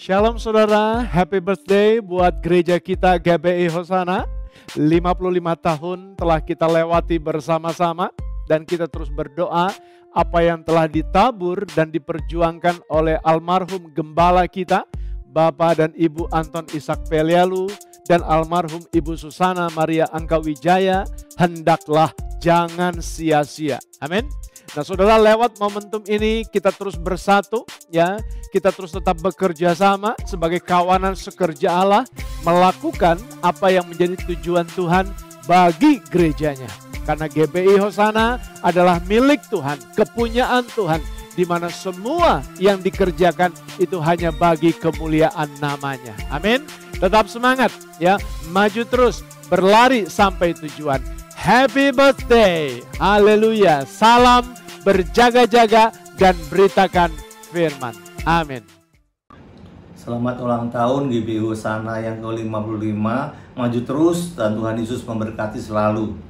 Shalom saudara, happy birthday buat gereja kita GBI Hosana. 55 tahun telah kita lewati bersama-sama dan kita terus berdoa apa yang telah ditabur dan diperjuangkan oleh almarhum gembala kita, Bapak dan Ibu Anton Ishak Pelialu dan almarhum Ibu Susana Maria Angka Wijaya, hendaklah jangan sia-sia. Amin. Nah saudara, lewat momentum ini kita terus bersatu ya, kita terus tetap bekerja sama sebagai kawanan sekerja Allah, melakukan apa yang menjadi tujuan Tuhan bagi gerejanya. Karena GBI Hosana adalah milik Tuhan, kepunyaan Tuhan, di mana semua yang dikerjakan itu hanya bagi kemuliaan namanya. Amin. Tetap semangat ya, maju terus, berlari sampai tujuan. Happy birthday, haleluya, salam, berjaga-jaga dan beritakan firman. Amin. Selamat ulang tahun GBI Hosana yang ke-55, maju terus dan Tuhan Yesus memberkati selalu.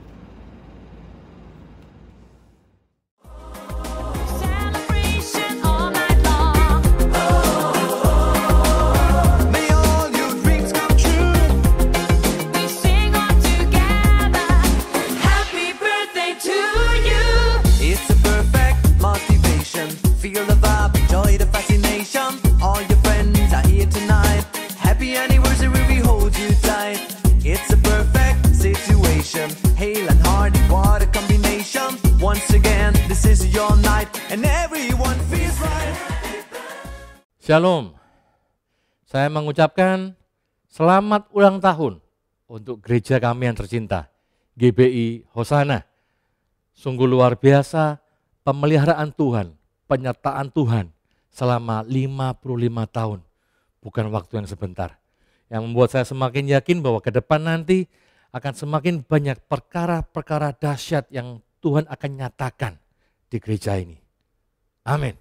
Feel the vibe, enjoy the fascination. All your friends are here tonight. Happy anniversary, we hold you tight. It's a perfect situation. Hale and Hardy, what a combination. Once again, this is your night, and everyone feels right. Shalom. Saya mengucapkan selamat ulang tahun untuk gereja kami yang tercinta, GBI Hosana. Sungguh luar biasa pemeliharaan Tuhan, penyertaan Tuhan selama 55 tahun, bukan waktu yang sebentar. Yang membuat saya semakin yakin bahwa ke depan nanti akan semakin banyak perkara-perkara dahsyat yang Tuhan akan nyatakan di gereja ini. Amin.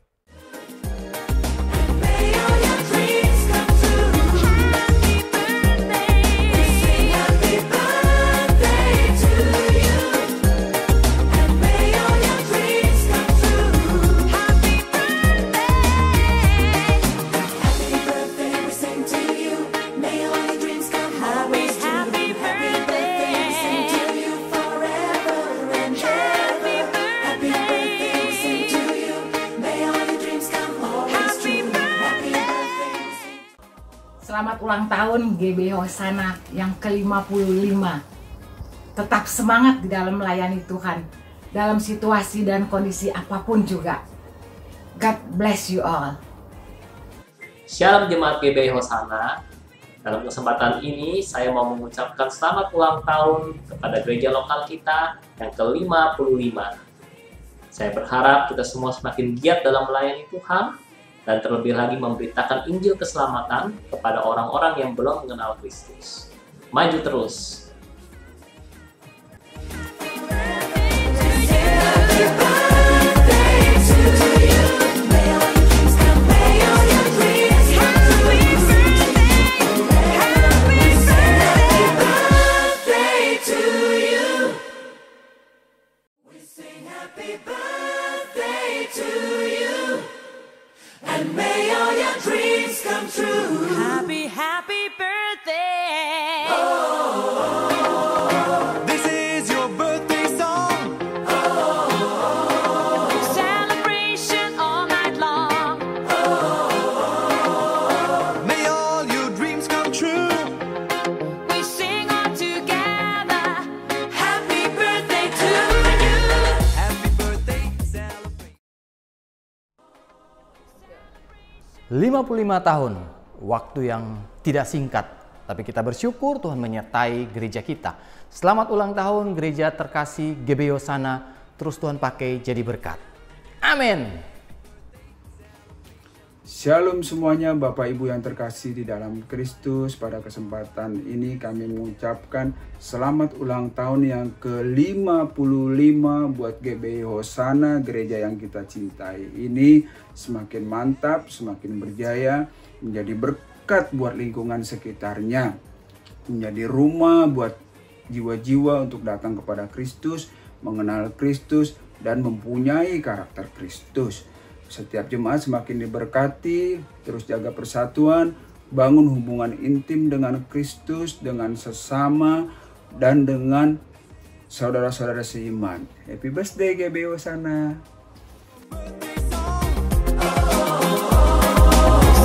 Selamat ulang tahun GBI Hosana yang ke-55. Tetap semangat di dalam melayani Tuhan, dalam situasi dan kondisi apapun juga. God bless you all. Shalom jemaat GBI Hosana. Dalam kesempatan ini saya mau mengucapkan selamat ulang tahun kepada gereja lokal kita yang ke-55. Saya berharap kita semua semakin giat dalam melayani Tuhan dan terlebih lagi memberitakan Injil keselamatan kepada orang-orang yang belum mengenal Kristus. Maju terus. Happy birthday to you, and may all your dreams come true. Happy, happy birthday. This is your birthday song. Celebration all night long. May all your dreams come true. We sing all together. Happy birthday to you. Happy birthday, celebrate. 55 tahun, waktu yang tidak singkat, tapi kita bersyukur Tuhan menyertai gereja kita. Selamat ulang tahun gereja terkasih GBI Hosana, terus Tuhan pakai jadi berkat. Amin. Shalom semuanya Bapak Ibu yang terkasih di dalam Kristus. Pada kesempatan ini kami mengucapkan selamat ulang tahun yang ke-55 buat GBI Hosana, gereja yang kita cintai. Ini semakin mantap, semakin berjaya, menjadi berkat buat lingkungan sekitarnya, menjadi rumah buat jiwa-jiwa untuk datang kepada Kristus, mengenal Kristus, dan mempunyai karakter Kristus. Setiap jemaat semakin diberkati, terus jaga persatuan, bangun hubungan intim dengan Kristus, dengan sesama, dan dengan saudara-saudara seiman. Happy birthday GBI Hosana.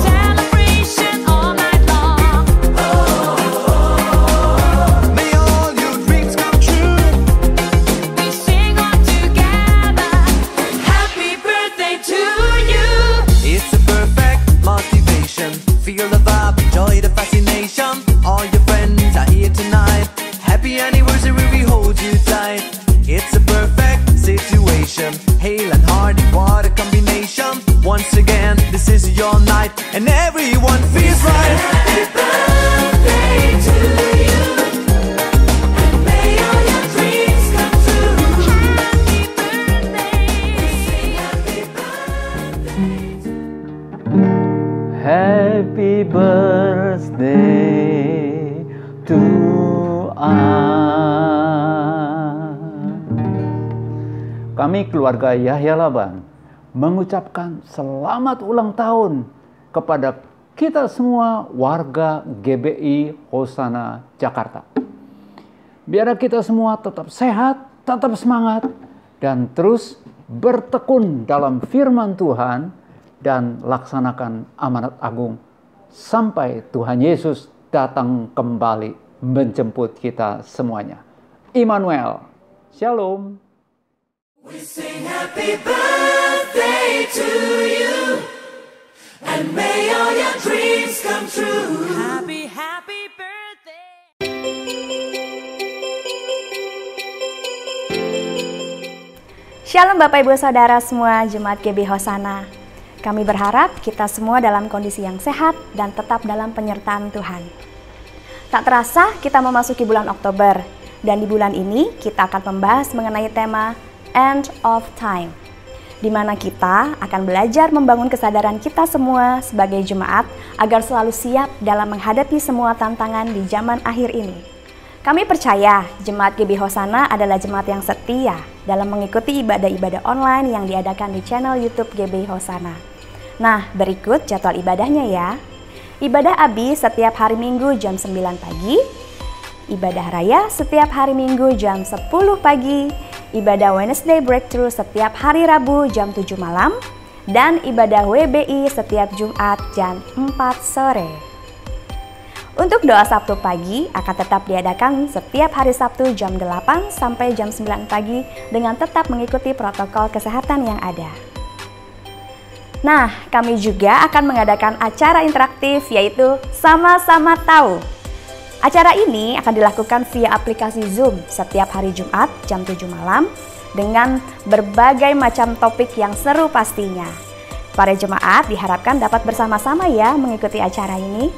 Celebration all night long. May all your dreams come true. We sing all together. Happy birthday to you. It's a perfect motivation. Feel the vibe, enjoy the fascination. All your friends are here tonight. Happy anniversary, we hold you tight. It's a perfect situation. Hale and Hardy, what a combination. Once again, this is your night, and everyone feels right. Happy birthday to you, and may all your dreams come true. Happy birthday. Happy birthday to Kami keluarga Yahya Laban mengucapkan selamat ulang tahun kepada kita semua warga GBI Hosana Jakarta. Biar kita semua tetap sehat, tetap semangat, dan terus bertekun dalam firman Tuhan dan laksanakan amanat agung sampai Tuhan Yesus datang kembali menjemput kita semuanya. Immanuel, Shalom. We sing happy birthday to you, and may all your dreams come true. Happy, happy birthday. Shalom Bapak Ibu Saudara semua Jemaat GBI Hosana. Kami berharap kita semua dalam kondisi yang sehat dan tetap dalam penyertaan Tuhan. Tak terasa kita memasuki bulan Oktober, dan di bulan ini kita akan membahas mengenai tema End of Time, di mana kita akan belajar membangun kesadaran kita semua sebagai jemaat agar selalu siap dalam menghadapi semua tantangan di zaman akhir ini. Kami percaya Jemaat GBI Hosana adalah jemaat yang setia dalam mengikuti ibadah-ibadah online yang diadakan di channel YouTube GBI Hosana. Nah, berikut jadwal ibadahnya ya. Ibadah Abi setiap hari Minggu jam 9 pagi, ibadah Raya setiap hari Minggu jam 10 pagi, ibadah Wednesday Breakthrough setiap hari Rabu jam 7 malam, dan ibadah WBI setiap Jumat jam 4 sore. Untuk doa Sabtu pagi akan tetap diadakan setiap hari Sabtu jam 8 sampai jam 9 pagi dengan tetap mengikuti protokol kesehatan yang ada. Nah, kami juga akan mengadakan acara interaktif yaitu Sama-sama Tahu. Acara ini akan dilakukan via aplikasi Zoom setiap hari Jumat jam 7 malam dengan berbagai macam topik yang seru pastinya. Para jemaat diharapkan dapat bersama-sama ya mengikuti acara ini.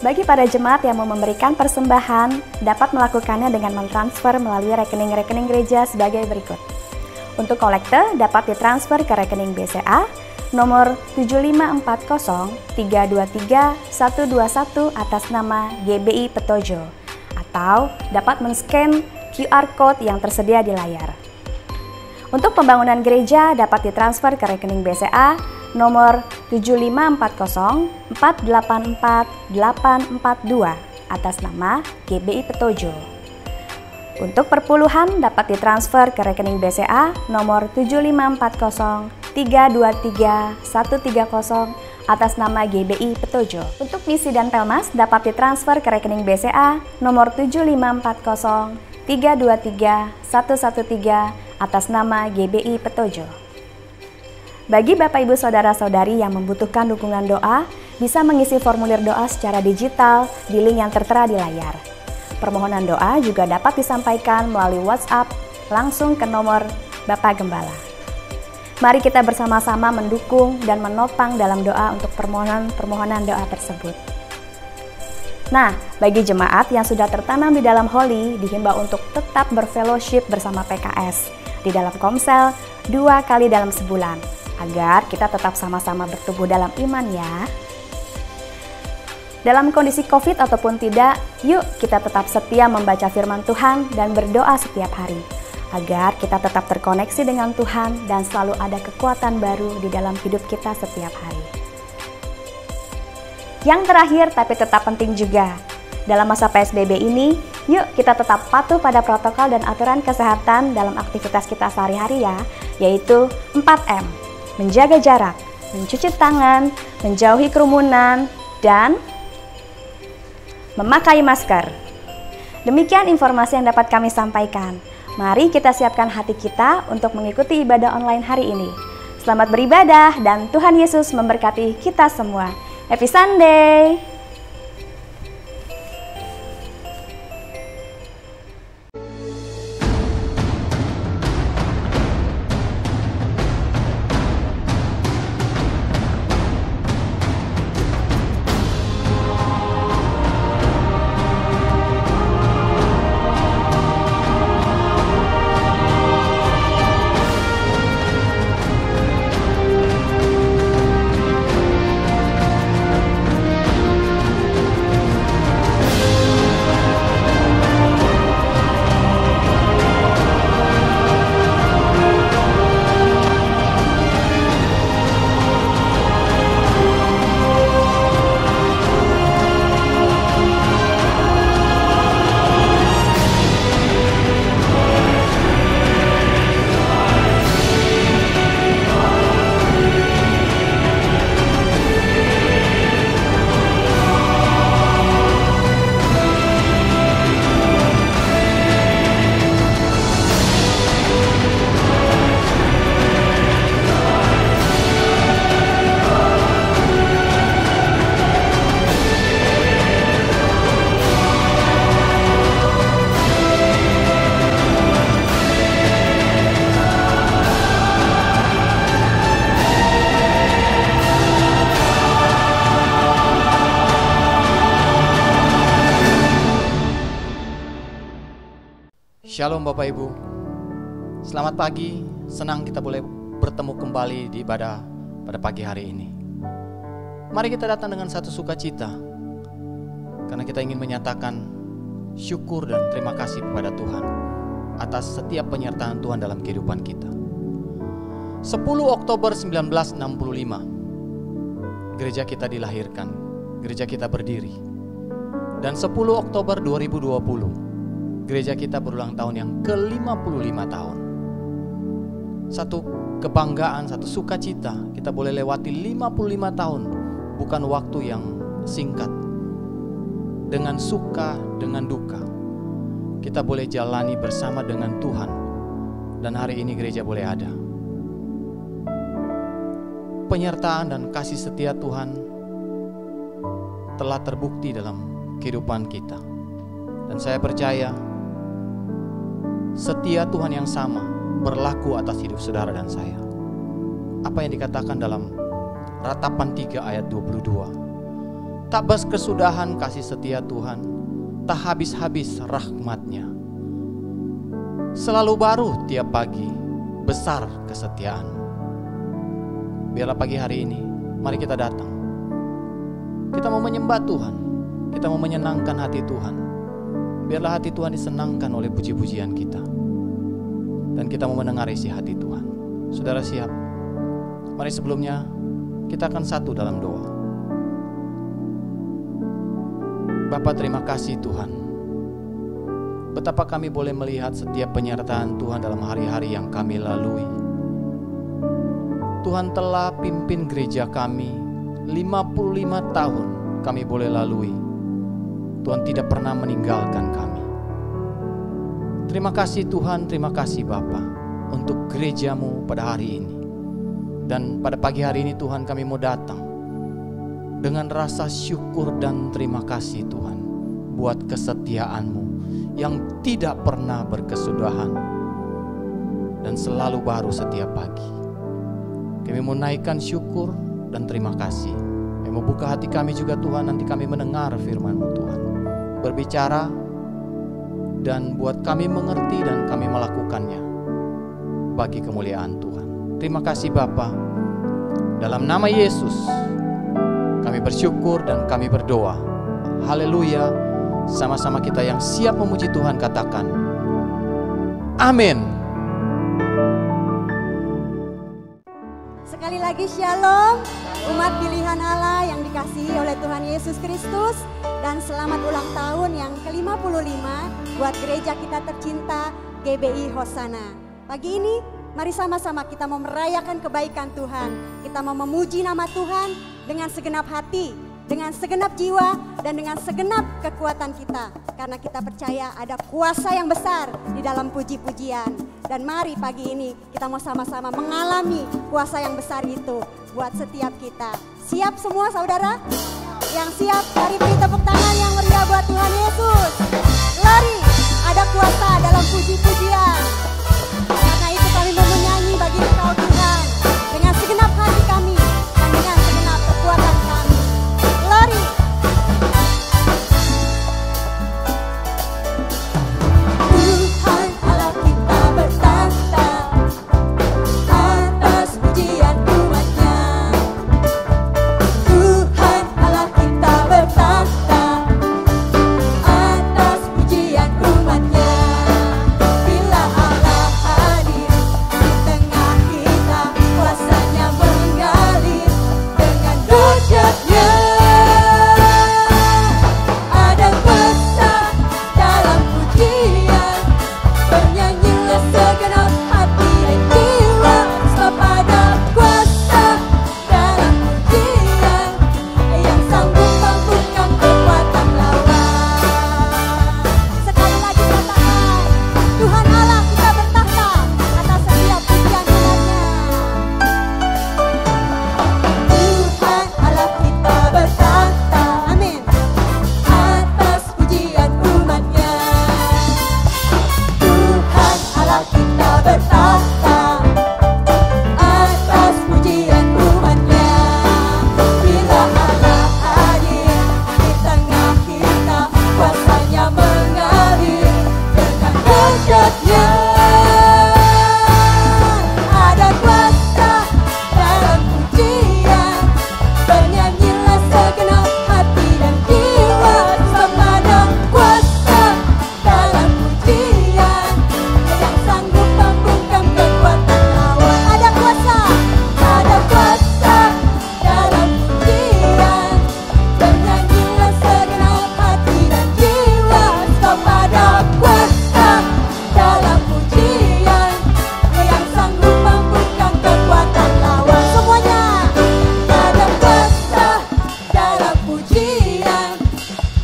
Bagi para jemaat yang mau memberikan persembahan, dapat melakukannya dengan mentransfer melalui rekening-rekening gereja sebagai berikut. Untuk kolekte dapat ditransfer ke rekening BCA nomor 7540-323-121 atas nama GBI Petojo, atau dapat men-scan QR Code yang tersedia di layar. Untuk pembangunan gereja dapat ditransfer ke rekening BCA nomor 75404844842 atas nama GBI Petojo. Untuk perpuluhan dapat ditransfer ke rekening BCA nomor 75403233130 atas nama GBI Petojo. Untuk misi dan pelmas dapat ditransfer ke rekening BCA nomor 75403233113 atas nama GBI Petojo. Bagi Bapak Ibu Saudara-saudari yang membutuhkan dukungan doa, bisa mengisi formulir doa secara digital di link yang tertera di layar. Permohonan doa juga dapat disampaikan melalui WhatsApp langsung ke nomor Bapak Gembala. Mari kita bersama-sama mendukung dan menopang dalam doa untuk permohonan doa tersebut. Nah, bagi jemaat yang sudah tertanam di dalam Holy, dihimbau untuk tetap berfellowship bersama PKS di dalam komsel 2 kali dalam sebulan, agar kita tetap sama-sama bertumbuh dalam iman ya. Dalam kondisi COVID ataupun tidak, yuk kita tetap setia membaca firman Tuhan dan berdoa setiap hari, agar kita tetap terkoneksi dengan Tuhan dan selalu ada kekuatan baru di dalam hidup kita setiap hari. Yang terakhir tapi tetap penting juga, dalam masa PSBB ini, yuk kita tetap patuh pada protokol dan aturan kesehatan dalam aktivitas kita sehari-hari ya, yaitu 4M, menjaga jarak, mencuci tangan, menjauhi kerumunan, dan memakai masker. Demikian informasi yang dapat kami sampaikan. Mari kita siapkan hati kita untuk mengikuti ibadah online hari ini. Selamat beribadah dan Tuhan Yesus memberkati kita semua. Happy Sunday! Shalom Bapak Ibu, selamat pagi, senang kita boleh bertemu kembali di ibadah pada pagi hari ini. Mari kita datang dengan satu sukacita, karena kita ingin menyatakan syukur dan terima kasih kepada Tuhan atas setiap penyertaan Tuhan dalam kehidupan kita. 10 Oktober 1965, gereja kita dilahirkan, gereja kita berdiri. Dan 10 Oktober 2020, gereja kita berulang tahun yang ke-55 tahun. Satu kebanggaan, satu sukacita, kita boleh lewati 55 tahun, bukan waktu yang singkat. Dengan suka, dengan duka, kita boleh jalani bersama dengan Tuhan. Dan hari ini gereja boleh ada. Penyertaan dan kasih setia Tuhan telah terbukti dalam kehidupan kita. Dan saya percaya setia Tuhan yang sama berlaku atas hidup saudara dan saya. Apa yang dikatakan dalam Ratapan 3 ayat 22. Tak berkesudahan kasih setia Tuhan, tak habis-habis rahmat-Nya. Selalu baru tiap pagi, besar kesetiaan. Biarlah pagi hari ini, mari kita datang. Kita mau menyembah Tuhan, kita mau menyenangkan hati Tuhan. Biarlah hati Tuhan disenangkan oleh puji-pujian kita. dan kita mau mendengar isi hati Tuhan. Saudara siap? Mari sebelumnya kita akan satu dalam doa. Bapa, terima kasih Tuhan. Betapa kami boleh melihat setiap penyertaan Tuhan dalam hari-hari yang kami lalui. Tuhan telah pimpin gereja kami 55 tahun kami boleh lalui. Tuhan tidak pernah meninggalkan kami. Terima kasih Tuhan, terima kasih Bapa untuk gerejamu pada hari ini. Dan pada pagi hari ini Tuhan kami mau datang dengan rasa syukur dan terima kasih Tuhan buat kesetiaan-Mu yang tidak pernah berkesudahan dan selalu baru setiap pagi. Kami mau naikkan syukur dan terima kasih. Kami mau buka hati kami juga Tuhan, nanti kami mendengar firman-Mu Tuhan. Berbicara dan buat kami mengerti dan kami melakukannya bagi kemuliaan Tuhan. Terima kasih Bapa. Dalam nama Yesus kami bersyukur dan kami berdoa. Haleluya. Sama-sama kita yang siap memuji Tuhan katakan amin. Sekali lagi shalom, umat pilihan Allah yang dikasihi oleh Tuhan Yesus Kristus. Dan selamat ulang tahun yang ke-55 buat gereja kita tercinta GBI Hosana. Pagi ini mari sama-sama kita mau merayakan kebaikan Tuhan. Kita mau memuji nama Tuhan dengan segenap hati, dengan segenap jiwa, dan dengan segenap kekuatan kita. Karena kita percaya ada kuasa yang besar di dalam puji-pujian. Dan mari pagi ini kita mau sama-sama mengalami kuasa yang besar itu buat setiap kita. Siap semua saudara? Yang siap, mari beri tepuk tangan yang meriah buat Tuhan Yesus. Lari, ada kuasa dalam puji-pujian. Karena itu kami mau menyanyi bagi Engkau Tuhan dengan segenap hati kami dan dengan segenap kekuatan kami. Lari. Tuhan Allah kita bertahta atas pujian umat-Nya. Tuhan Allah kita bertahta atas pujian umat-Nya. Bila Allah hadir di tengah kita, kuasanya mengalir dengan dahsyatnya. Ada kuasa dalam pujian, bernyanyilah segenap hati dan jiwa. Sebab ada kuasa dalam pujian yang sanggup mampukan kekuatan lawan. Sekali lagi katakan, Tuhan Allah kita bertahta atas setiap pujian umat-Nya. Tuhan Allah kita bertahta, amin, atas pujian umat-Nya. Tuhan Allah kita bertahta atas pujian umat-Nya. Bila Allah hadir di tengah kita, kuasanya mengalir dengan dahsyatnya. Ada kuasa dalam pujian, bernyanyilah segenap hati dan jiwa. Sebab ada kuasa dalam pujian yang sanggup mampukan kekuatan lawan. Ada kuasa dalam pujian, bernyanyilah segenap hati dan jiwa. Sebab ada kuasa dalam pujian yang sanggup mampukan kekuatan lawan. Semuanya ada kuasa dalam pujian,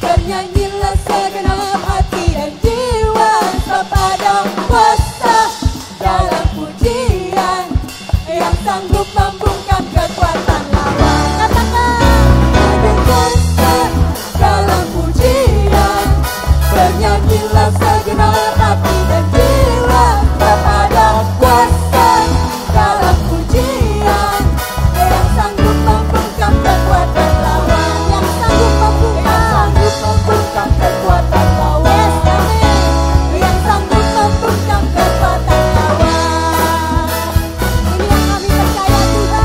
bernyanyilah segenap hati dan jiwa. Sebab ada kuasa dalam pujian yang sanggup mampukan kekuatan lawan. Katakan, ada kuasa dalam pujian, bernyanyilah segenap hati dan jiwa. Sebab ada kuasa dalam pujian yang sanggup mampukan kekuatan lawan. Yang sanggup mampukan kekuatan lawan. Yes, amin. Yang sanggup mampukan kekuatan lawan. Ini yang kami percaya Tuhan.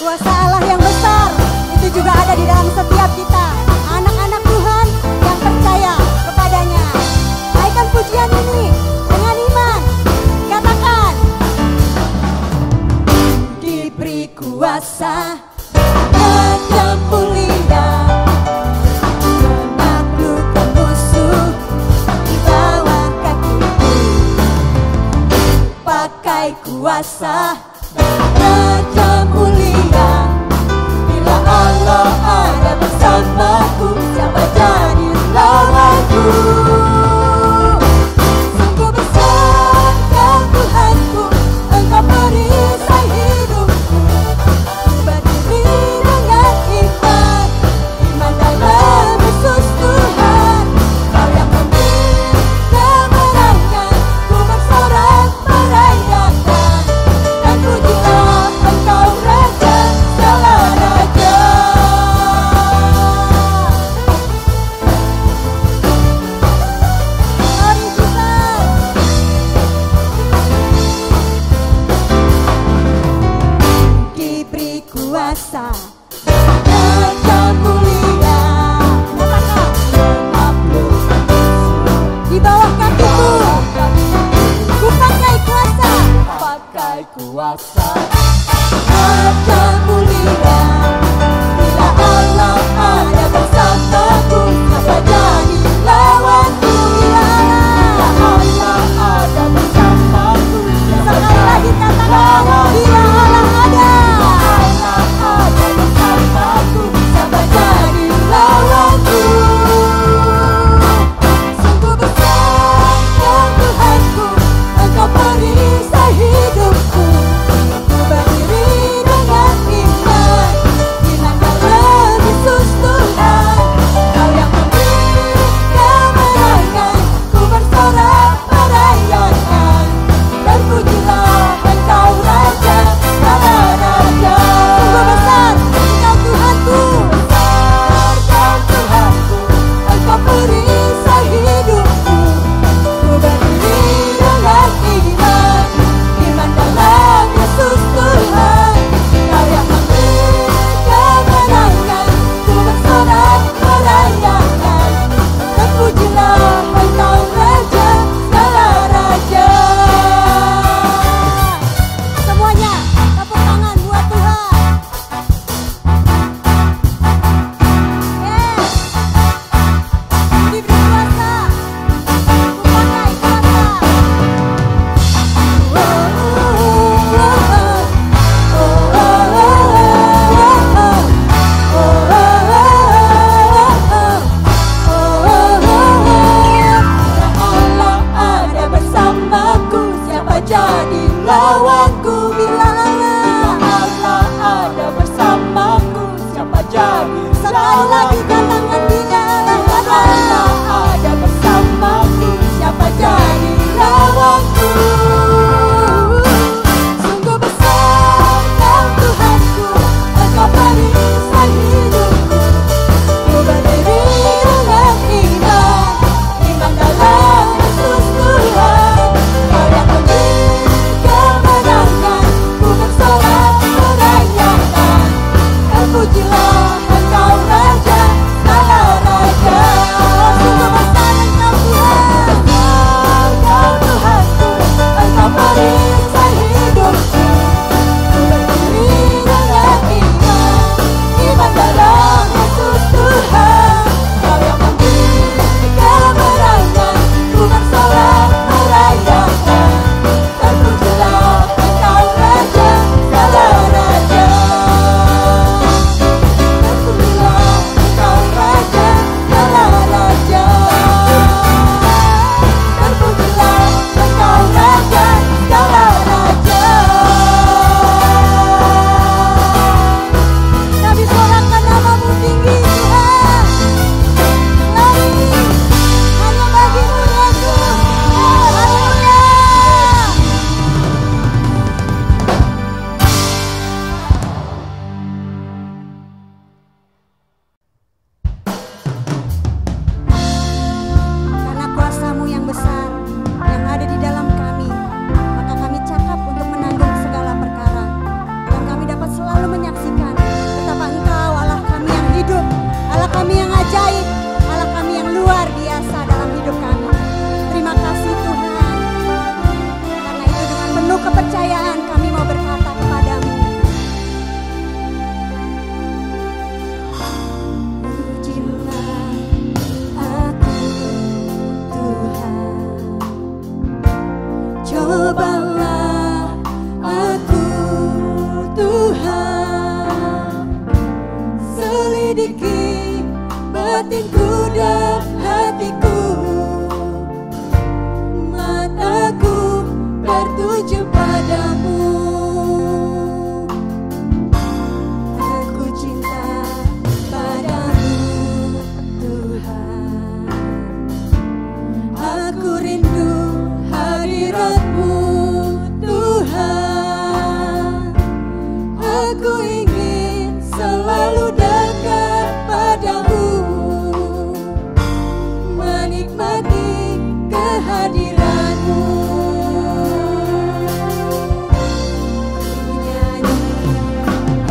Kuasa Allah yang besar itu juga ada di dalam setiap kita, anak-anak Tuhan yang percaya kepadanya. Naikkan pujian ini dengan iman. Katakan, diberi kuasa dan mulia menaklukkan musuh di bawah kakiku. Pakai kuasa Raja mulia, bila Allah ada bersamaku, siapa jadi lawanku? Sungguh besar kau Tuhanku, Engkau perisai hidupku. Berdiri dengan iman, iman dalam Yesus Tuhan. Kau yang memberi kemenangan, ku bersorak merayakan. Dan pujilah Engkau Raja, segala raja. Mari kita diberi kuasa dan mulia. Katakan, menaklukkan musuh di bawah kakiku. Ku pakai kuasa, pakai kuasa Raja mulia. Bila Allah ada bersamaku, siapa jadi lawanku? Bila Allah ada bersamaku, sekali lagi katakan, bila Allah ada bersamaku, siapa jadi lawanku? Sungguh besar kau Tuhanku, Engkau perisai hidupku. Ku berdiri dengan iman, iman dalam Yesus Tuhan. Kau yang memberi kemenangan, ku bersorak merayakan. Dan pujilah Engkau Raja, segala raja. Sungguh besar Engkau Tuhanku, besar Kau Tuhanku, Engkau perisai hidupku. Ku berdiri dengan iman, iman dalam Yesus Tuhan. Kau yang memberi kemenangan, ku bersorak merayakan. Dan pujilah Engkau Raja, segala raja. Semuanya tepuk tangan buat Tuhan. Diberi kuasa, ku pakai Allah ada bersamaku, siapa jadi lawanku? Bila Allah ada bersamaku, siapa jadi lawanku? Sekali lagi katakan, bila Allah ada bersamaku, siapa jadi lawanku? Sungguh besar kau Tuhanku, Engkau perisai hidupku. Ku berdiri dengan iman, iman dalam Yesus Tuhan. Kau yang memberi kemenangan,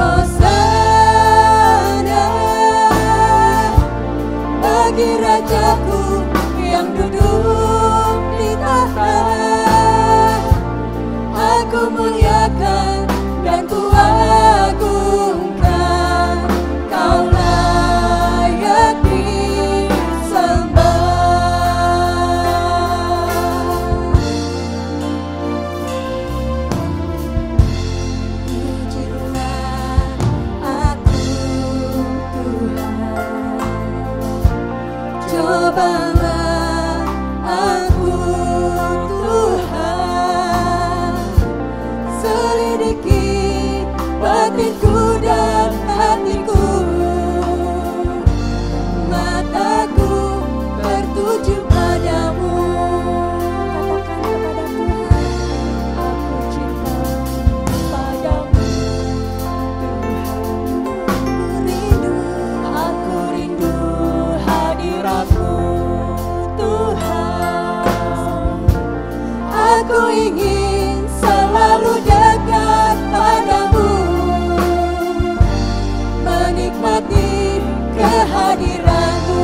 Hosana bagi Rajaku yang duduk di tahta. Aku muliakan dan ku agungkan, Kau layak disembah. Pujilah aku Tuhan, cobalah aku Tuhan, selidiki batinku dan hatiku, mataku tertuju padamu. Katakan kepada Tuhan, aku cinta padamu Tuhan. Aku ingin selalu dekat padamu, menikmati kehadiranmu.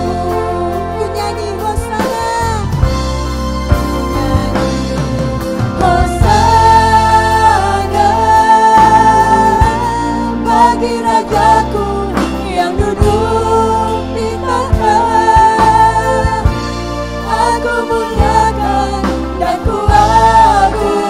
Ku nyanyi Hosana, Hosana bagi Rajaku yang duduk di tahta. Aku muliakan dan ku agungkan,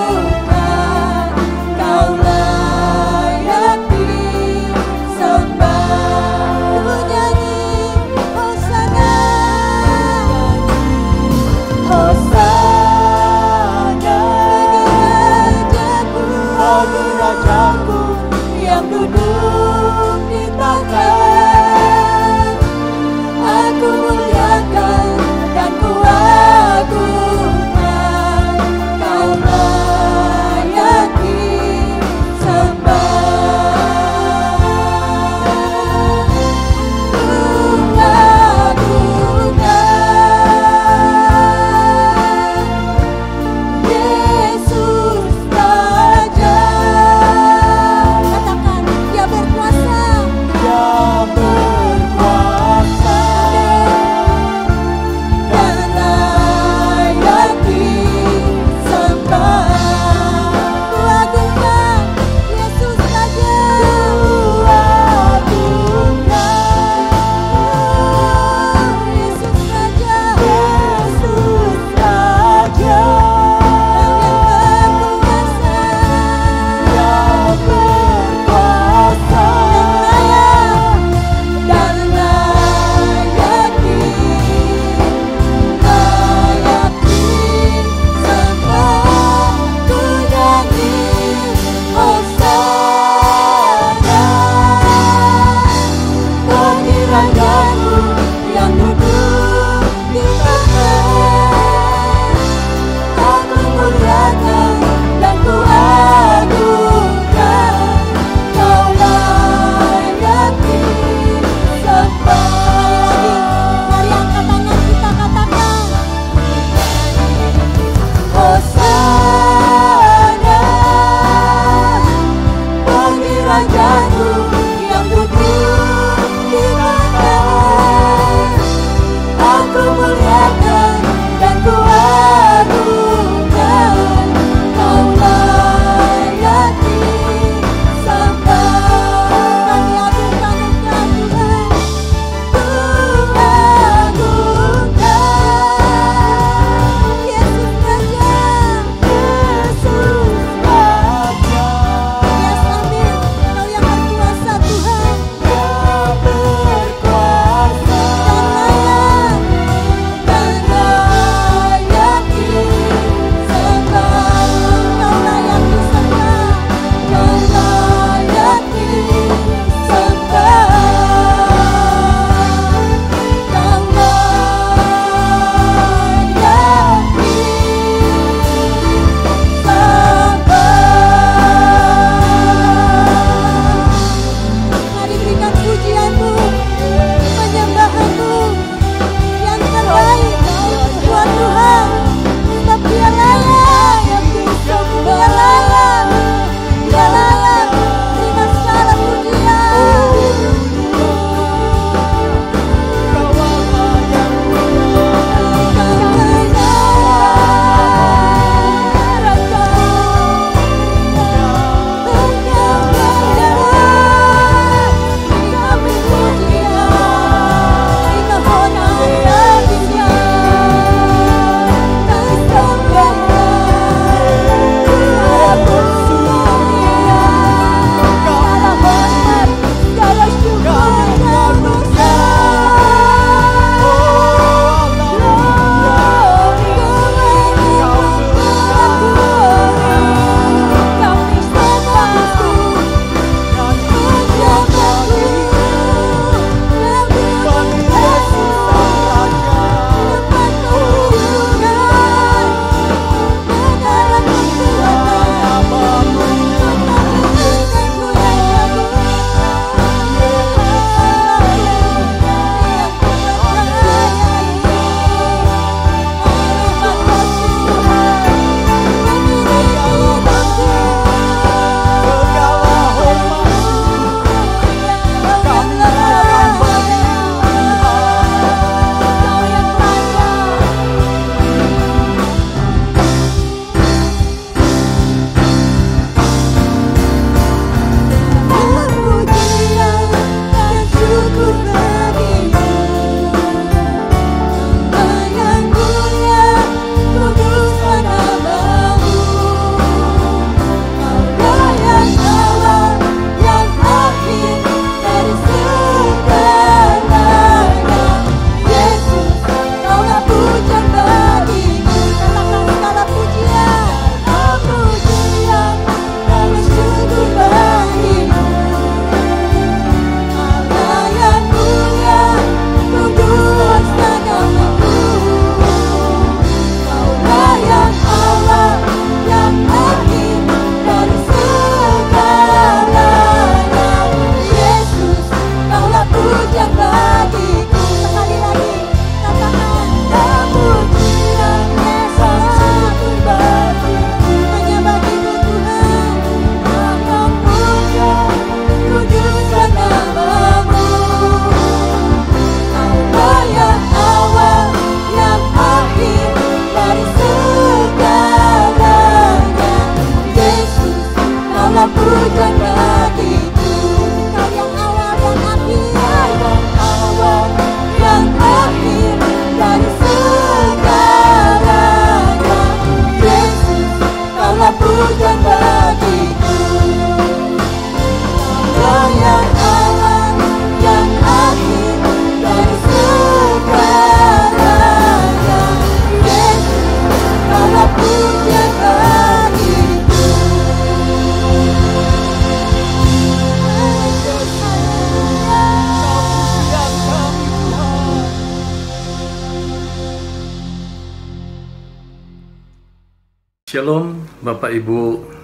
Shalom Bapak Ibu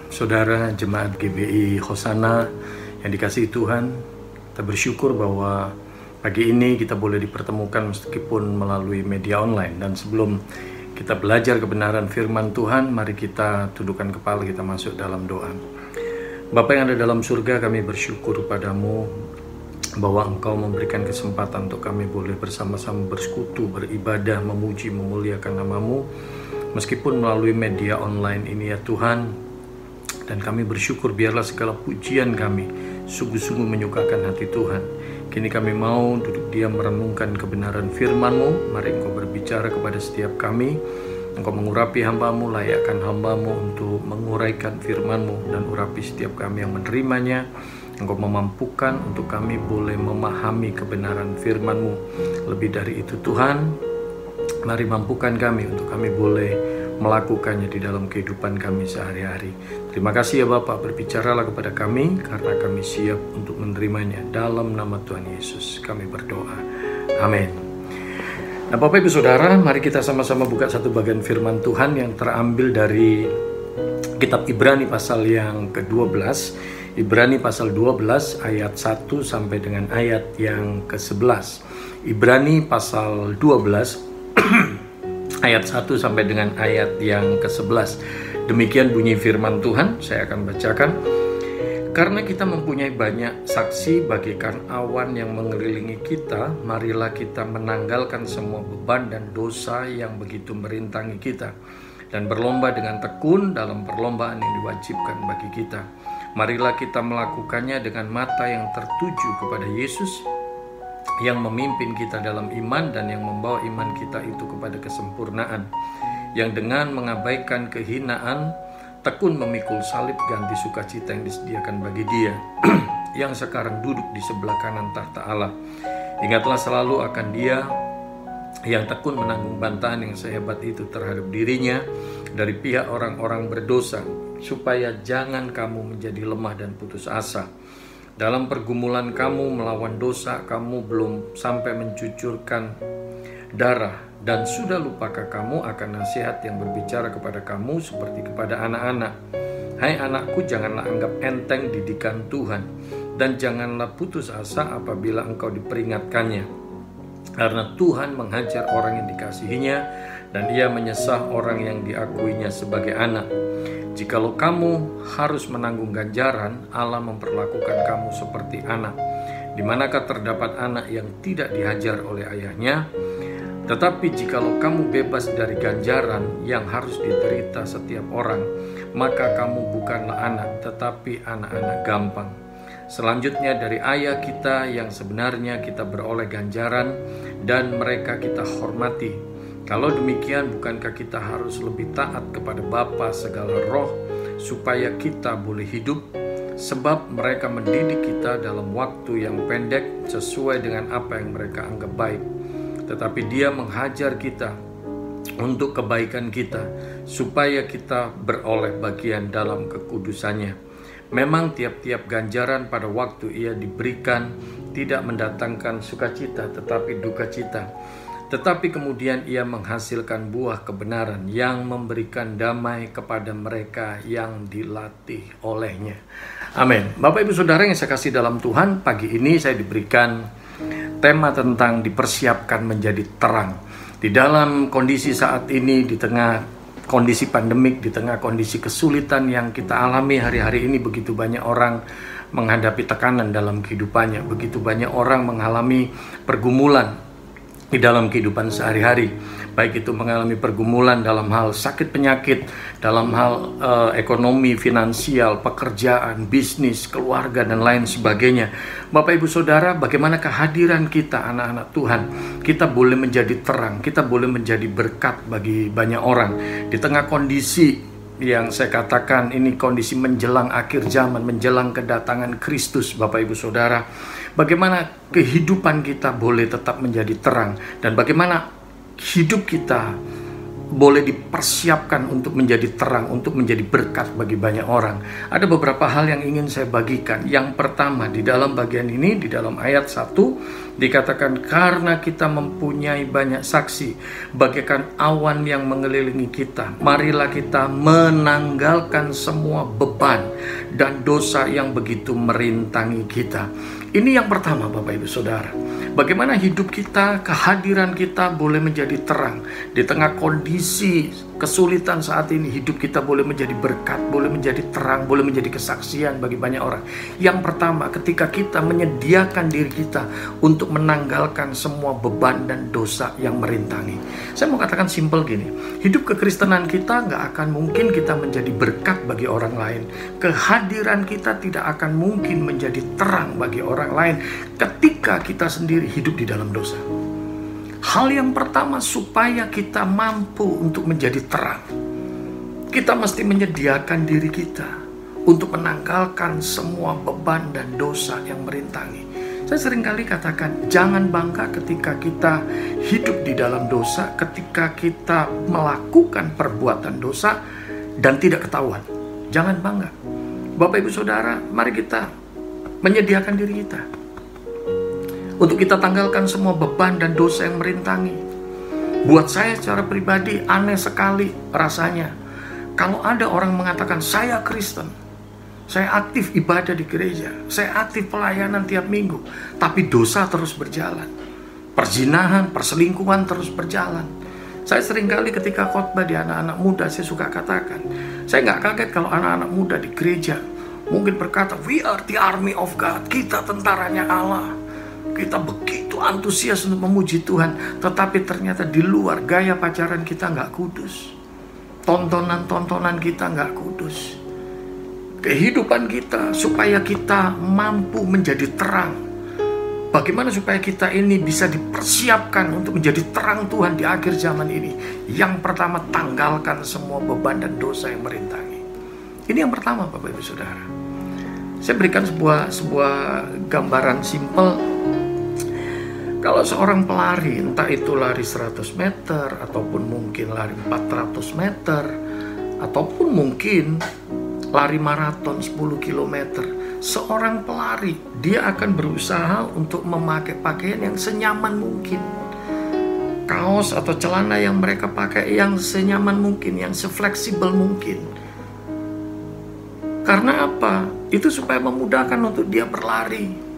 Saudara Jemaat GBI Hosana yang dikasihi Tuhan. Kita bersyukur bahwa pagi ini kita boleh dipertemukan meskipun melalui media online. Dan sebelum kita belajar kebenaran firman Tuhan, mari kita tundukkan kepala, kita masuk dalam doa. Bapa yang ada dalam surga, kami bersyukur padamu bahwa Engkau memberikan kesempatan untuk kami boleh bersama-sama bersekutu, beribadah, memuji, memuliakan nama-Mu meskipun melalui media online ini ya Tuhan. Dan kami bersyukur biarlah segala pujian kami sungguh-sungguh menyukakan hati Tuhan. Kini kami mau duduk diam merenungkan kebenaran firman-Mu. Mari Engkau berbicara kepada setiap kami. Engkau mengurapi hamba-Mu, layakkan hamba-Mu untuk menguraikan firman-Mu dan urapi setiap kami yang menerimanya. Engkau memampukan untuk kami boleh memahami kebenaran firman-Mu. Lebih dari itu Tuhan, mari mampukan kami untuk kami boleh melakukannya di dalam kehidupan kami sehari-hari. Terima kasih ya Bapak, berbicaralah kepada kami karena kami siap untuk menerimanya. Dalam nama Tuhan Yesus kami berdoa. Amin. Nah Bapak Ibu Saudara, mari kita sama-sama buka satu bagian firman Tuhan yang terambil dari kitab Ibrani pasal yang ke-12. Ibrani pasal 12 ayat 1 sampai dengan ayat yang ke-11. Ibrani pasal 12 ayat 1 sampai dengan ayat yang ke-11. Demikian bunyi firman Tuhan, saya akan bacakan. Karena kita mempunyai banyak saksi bagaikan awan yang mengelilingi kita, marilah kita menanggalkan semua beban dan dosa yang begitu merintangi kita, dan berlomba dengan tekun dalam perlombaan yang diwajibkan bagi kita. Marilah kita melakukannya dengan mata yang tertuju kepada Yesus, yang memimpin kita dalam iman dan yang membawa iman kita itu kepada kesempurnaan, yang dengan mengabaikan kehinaan tekun memikul salib ganti sukacita yang disediakan bagi Dia yang sekarang duduk di sebelah kanan tahta Allah. Ingatlah selalu akan Dia yang tekun menanggung bantahan yang sehebat itu terhadap dirinya dari pihak orang-orang berdosa, supaya jangan kamu menjadi lemah dan putus asa. Dalam pergumulan kamu melawan dosa, kamu belum sampai mencucurkan darah, dan sudah lupakah kamu akan nasihat yang berbicara kepada kamu seperti kepada anak-anak? Hai anakku, janganlah anggap enteng didikan Tuhan, dan janganlah putus asa apabila engkau diperingatkannya. Karena Tuhan menghajar orang yang dikasihinya, dan Ia menyesah orang yang diakuinya sebagai anak. Jikalau kamu harus menanggung ganjaran, Allah memperlakukan kamu seperti anak. Di manakah terdapat anak yang tidak dihajar oleh ayahnya? Tetapi jikalau kamu bebas dari ganjaran yang harus diderita setiap orang, maka kamu bukanlah anak, tetapi anak-anak gampang. Selanjutnya dari ayah kita yang sebenarnya kita beroleh ganjaran, dan mereka kita hormati. Kalau demikian, bukankah kita harus lebih taat kepada Bapa segala roh, supaya kita boleh hidup? Sebab mereka mendidik kita dalam waktu yang pendek sesuai dengan apa yang mereka anggap baik. Tetapi Dia menghajar kita untuk kebaikan kita, supaya kita beroleh bagian dalam kekudusannya. Memang tiap-tiap ganjaran pada waktu ia diberikan tidak mendatangkan sukacita, tetapi duka cita. Tetapi kemudian ia menghasilkan buah kebenaran yang memberikan damai kepada mereka yang dilatih olehnya. Amin. Bapak Ibu Saudara yang saya kasih dalam Tuhan, pagi ini saya diberikan tema tentang dipersiapkan menjadi terang. Di dalam kondisi saat ini, di tengah kondisi pandemik, di tengah kondisi kesulitan yang kita alami hari-hari ini, begitu banyak orang menghadapi tekanan dalam kehidupannya, begitu banyak orang mengalami pergumulan di dalam kehidupan sehari-hari, baik itu mengalami pergumulan dalam hal sakit penyakit, dalam hal ekonomi, finansial, pekerjaan, bisnis, keluarga, dan lain sebagainya. Bapak Ibu Saudara, bagaimana kehadiran kita anak-anak Tuhan? Kita boleh menjadi terang, kita boleh menjadi berkat bagi banyak orang di tengah kondisi yang saya katakan ini kondisi menjelang akhir zaman, menjelang kedatangan Kristus. Bapak Ibu Saudara, bagaimana kehidupan kita boleh tetap menjadi terang, dan bagaimana hidup kita boleh dipersiapkan untuk menjadi terang, untuk menjadi berkat bagi banyak orang. Ada beberapa hal yang ingin saya bagikan. Yang pertama, di dalam bagian ini, di dalam ayat 1, Dikatakan karena kita mempunyai banyak saksi, bagaikan awan yang mengelilingi kita, marilah kita menanggalkan semua beban dan dosa yang begitu merintangi kita. Ini yang pertama, Bapak Ibu Saudara. Bagaimana hidup kita, kehadiran kita boleh menjadi terang. Di tengah kondisi kesulitan saat ini, hidup kita boleh menjadi berkat, boleh menjadi terang, boleh menjadi kesaksian bagi banyak orang. Yang pertama, ketika kita menyediakan diri kita untuk menanggalkan semua beban dan dosa yang merintangi. Saya mau katakan simpel gini, hidup kekristenan kita nggak akan mungkin kita menjadi berkat bagi orang lain. Kehadiran kita tidak akan mungkin menjadi terang bagi orang lain ketika kita sendiri hidup di dalam dosa. Hal yang pertama, supaya kita mampu untuk menjadi terang, kita mesti menyediakan diri kita untuk menanggalkan semua beban dan dosa yang merintangi. Saya seringkali katakan, jangan bangga ketika kita hidup di dalam dosa, ketika kita melakukan perbuatan dosa dan tidak ketahuan. Jangan bangga. Bapak Ibu Saudara, mari kita menyediakan diri kita untuk kita tanggalkan semua beban dan dosa yang merintangi. Buat saya secara pribadi aneh sekali rasanya kalau ada orang mengatakan saya Kristen, saya aktif ibadah di gereja, saya aktif pelayanan tiap minggu, tapi dosa terus berjalan. Perzinahan, perselingkuhan terus berjalan. Saya seringkali ketika khotbah di anak-anak muda, saya suka katakan, saya nggak kaget kalau anak-anak muda di gereja mungkin berkata, we are the army of God, kita tentaranya Allah. Kita begitu antusias untuk memuji Tuhan, tetapi ternyata di luar gaya pacaran kita nggak kudus. Tontonan-tontonan kita nggak kudus. Kehidupan kita supaya kita mampu menjadi terang. Bagaimana supaya kita ini bisa dipersiapkan untuk menjadi terang Tuhan di akhir zaman ini? Yang pertama, tanggalkan semua beban dan dosa yang merintangi. Ini yang pertama, Bapak Ibu Saudara. Saya berikan sebuah gambaran simpel. Kalau seorang pelari, entah itu lari 100 meter, ataupun mungkin lari 400 meter, ataupun mungkin lari maraton 10 km, seorang pelari, dia akan berusaha untuk memakai pakaian yang senyaman mungkin. Kaos atau celana yang mereka pakai yang senyaman mungkin, yang sefleksibel mungkin. Karena apa? Itu supaya memudahkan untuk dia berlari.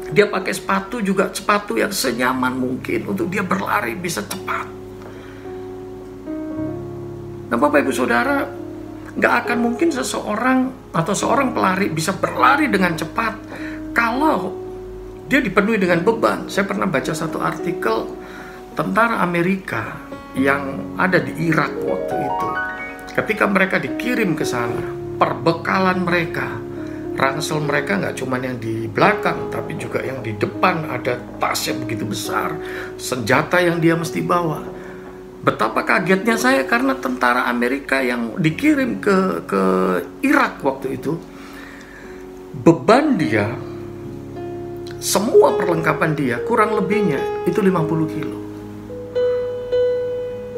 Dia pakai sepatu juga, sepatu yang senyaman mungkin untuk dia berlari bisa cepat. Nah, Bapak Ibu Saudara, nggak akan mungkin seseorang atau seorang pelari bisa berlari dengan cepat kalau dia dipenuhi dengan beban. Saya pernah baca satu artikel tentara Amerika yang ada di Irak waktu itu. Ketika mereka dikirim ke sana, perbekalan mereka, ransel mereka nggak cuma yang di belakang, tapi juga yang di depan, ada tas yang begitu besar, senjata yang dia mesti bawa. Betapa kagetnya saya karena tentara Amerika yang dikirim ke Irak waktu itu, beban dia, semua perlengkapan dia kurang lebihnya itu 50 kilo.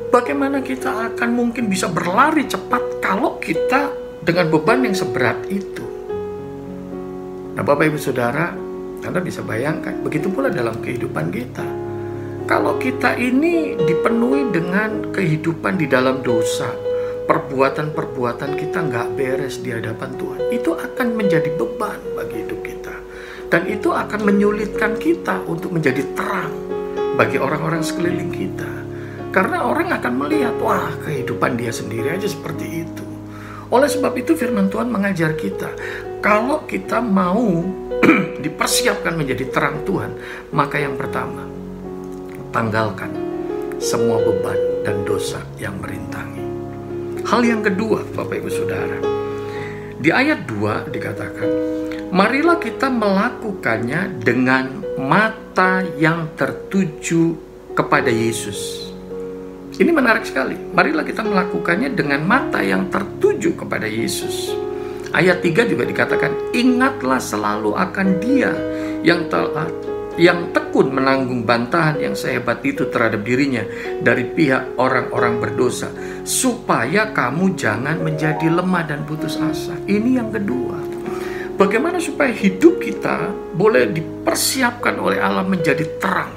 Bagaimana kita akan mungkin bisa berlari cepat kalau kita dengan beban yang seberat itu? Nah, Bapak Ibu Saudara, Anda bisa bayangkan, begitu pula dalam kehidupan kita. Kalau kita ini dipenuhi dengan kehidupan di dalam dosa, perbuatan-perbuatan kita nggak beres di hadapan Tuhan, itu akan menjadi beban bagi hidup kita. Dan itu akan menyulitkan kita untuk menjadi terang bagi orang-orang sekeliling kita. Karena orang akan melihat, wah, kehidupan dia sendiri aja seperti itu. Oleh sebab itu firman Tuhan mengajar kita, kalau kita mau dipersiapkan menjadi terang Tuhan, maka yang pertama, tanggalkan semua beban dan dosa yang merintangi. Hal yang kedua, Bapak Ibu Saudara, di ayat 2 dikatakan, marilah kita melakukannya dengan mata yang tertuju kepada Yesus. Ini menarik sekali. Marilah kita melakukannya dengan mata yang tertuju kepada Yesus. Ayat 3 juga dikatakan, ingatlah selalu akan Dia yang tekun menanggung bantahan yang sehebat itu terhadap dirinya dari pihak orang-orang berdosa, supaya kamu jangan menjadi lemah dan putus asa. Ini yang kedua. Bagaimana supaya hidup kita boleh dipersiapkan oleh Allah menjadi terang.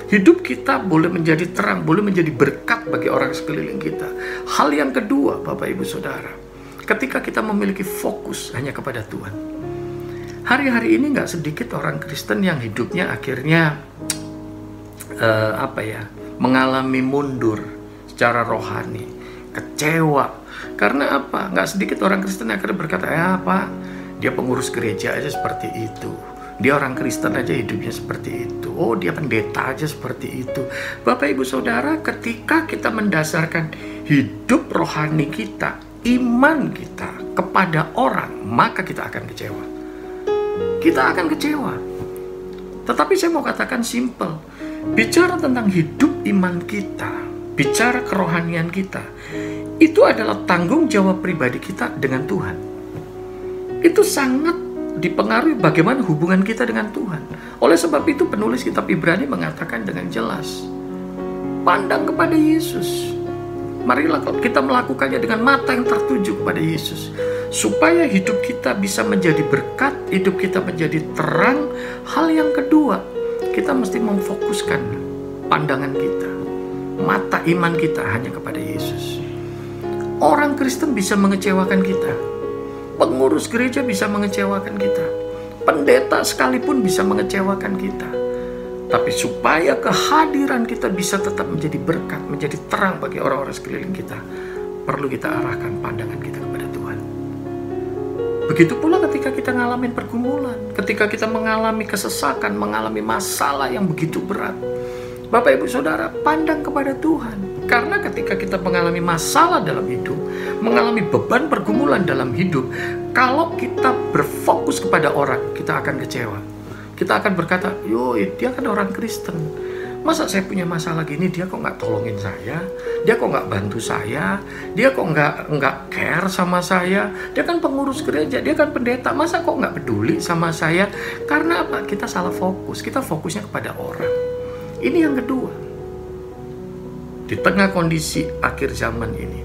Hidup kita boleh menjadi terang, boleh menjadi berkat bagi orang sekeliling kita. Hal yang kedua, Bapak Ibu Saudara, ketika kita memiliki fokus hanya kepada Tuhan. Hari-hari ini nggak sedikit orang Kristen yang hidupnya akhirnya mengalami mundur secara rohani, kecewa. Karena apa? Nggak sedikit orang Kristen yang akhirnya berkata, ya Pak, dia pengurus gereja aja seperti itu. Dia orang Kristen aja hidupnya seperti itu. Oh, dia pendeta aja seperti itu. Bapak Ibu Saudara, ketika kita mendasarkan hidup rohani kita, iman kita kepada orang, maka kita akan kecewa. Kita akan kecewa. Tetapi saya mau katakan simple. Bicara tentang hidup iman kita, bicara kerohanian kita, itu adalah tanggung jawab pribadi kita dengan Tuhan. Itu sangat dipengaruhi bagaimana hubungan kita dengan Tuhan. Oleh sebab itu penulis kitab Ibrani mengatakan dengan jelas, pandang kepada Yesus. Marilah kita melakukannya dengan mata yang tertuju kepada Yesus, supaya hidup kita bisa menjadi berkat, hidup kita menjadi terang. Hal yang kedua, kita mesti memfokuskan pandangan kita, mata iman kita hanya kepada Yesus. Orang Kristen bisa mengecewakan kita, pengurus gereja bisa mengecewakan kita, pendeta sekalipun bisa mengecewakan kita. Tapi supaya kehadiran kita bisa tetap menjadi berkat, menjadi terang bagi orang-orang sekeliling kita, perlu kita arahkan pandangan kita kepada Tuhan. Begitu pula ketika kita ngalamin pergumulan, ketika kita mengalami kesesakan, mengalami masalah yang begitu berat, Bapak Ibu Saudara, pandang kepada Tuhan. Karena ketika kita mengalami masalah dalam hidup, mengalami beban pergumulan dalam hidup, kalau kita berfokus kepada orang, kita akan kecewa. Kita akan berkata, dia kan orang Kristen. Masa saya punya masalah gini, dia kok nggak tolongin saya? Dia kok nggak bantu saya? Dia kok nggak care sama saya? Dia kan pengurus gereja, dia kan pendeta. Masa kok nggak peduli sama saya? Karena apa? Kita salah fokus. Kita fokusnya kepada orang. Ini yang kedua. Di tengah kondisi akhir zaman ini,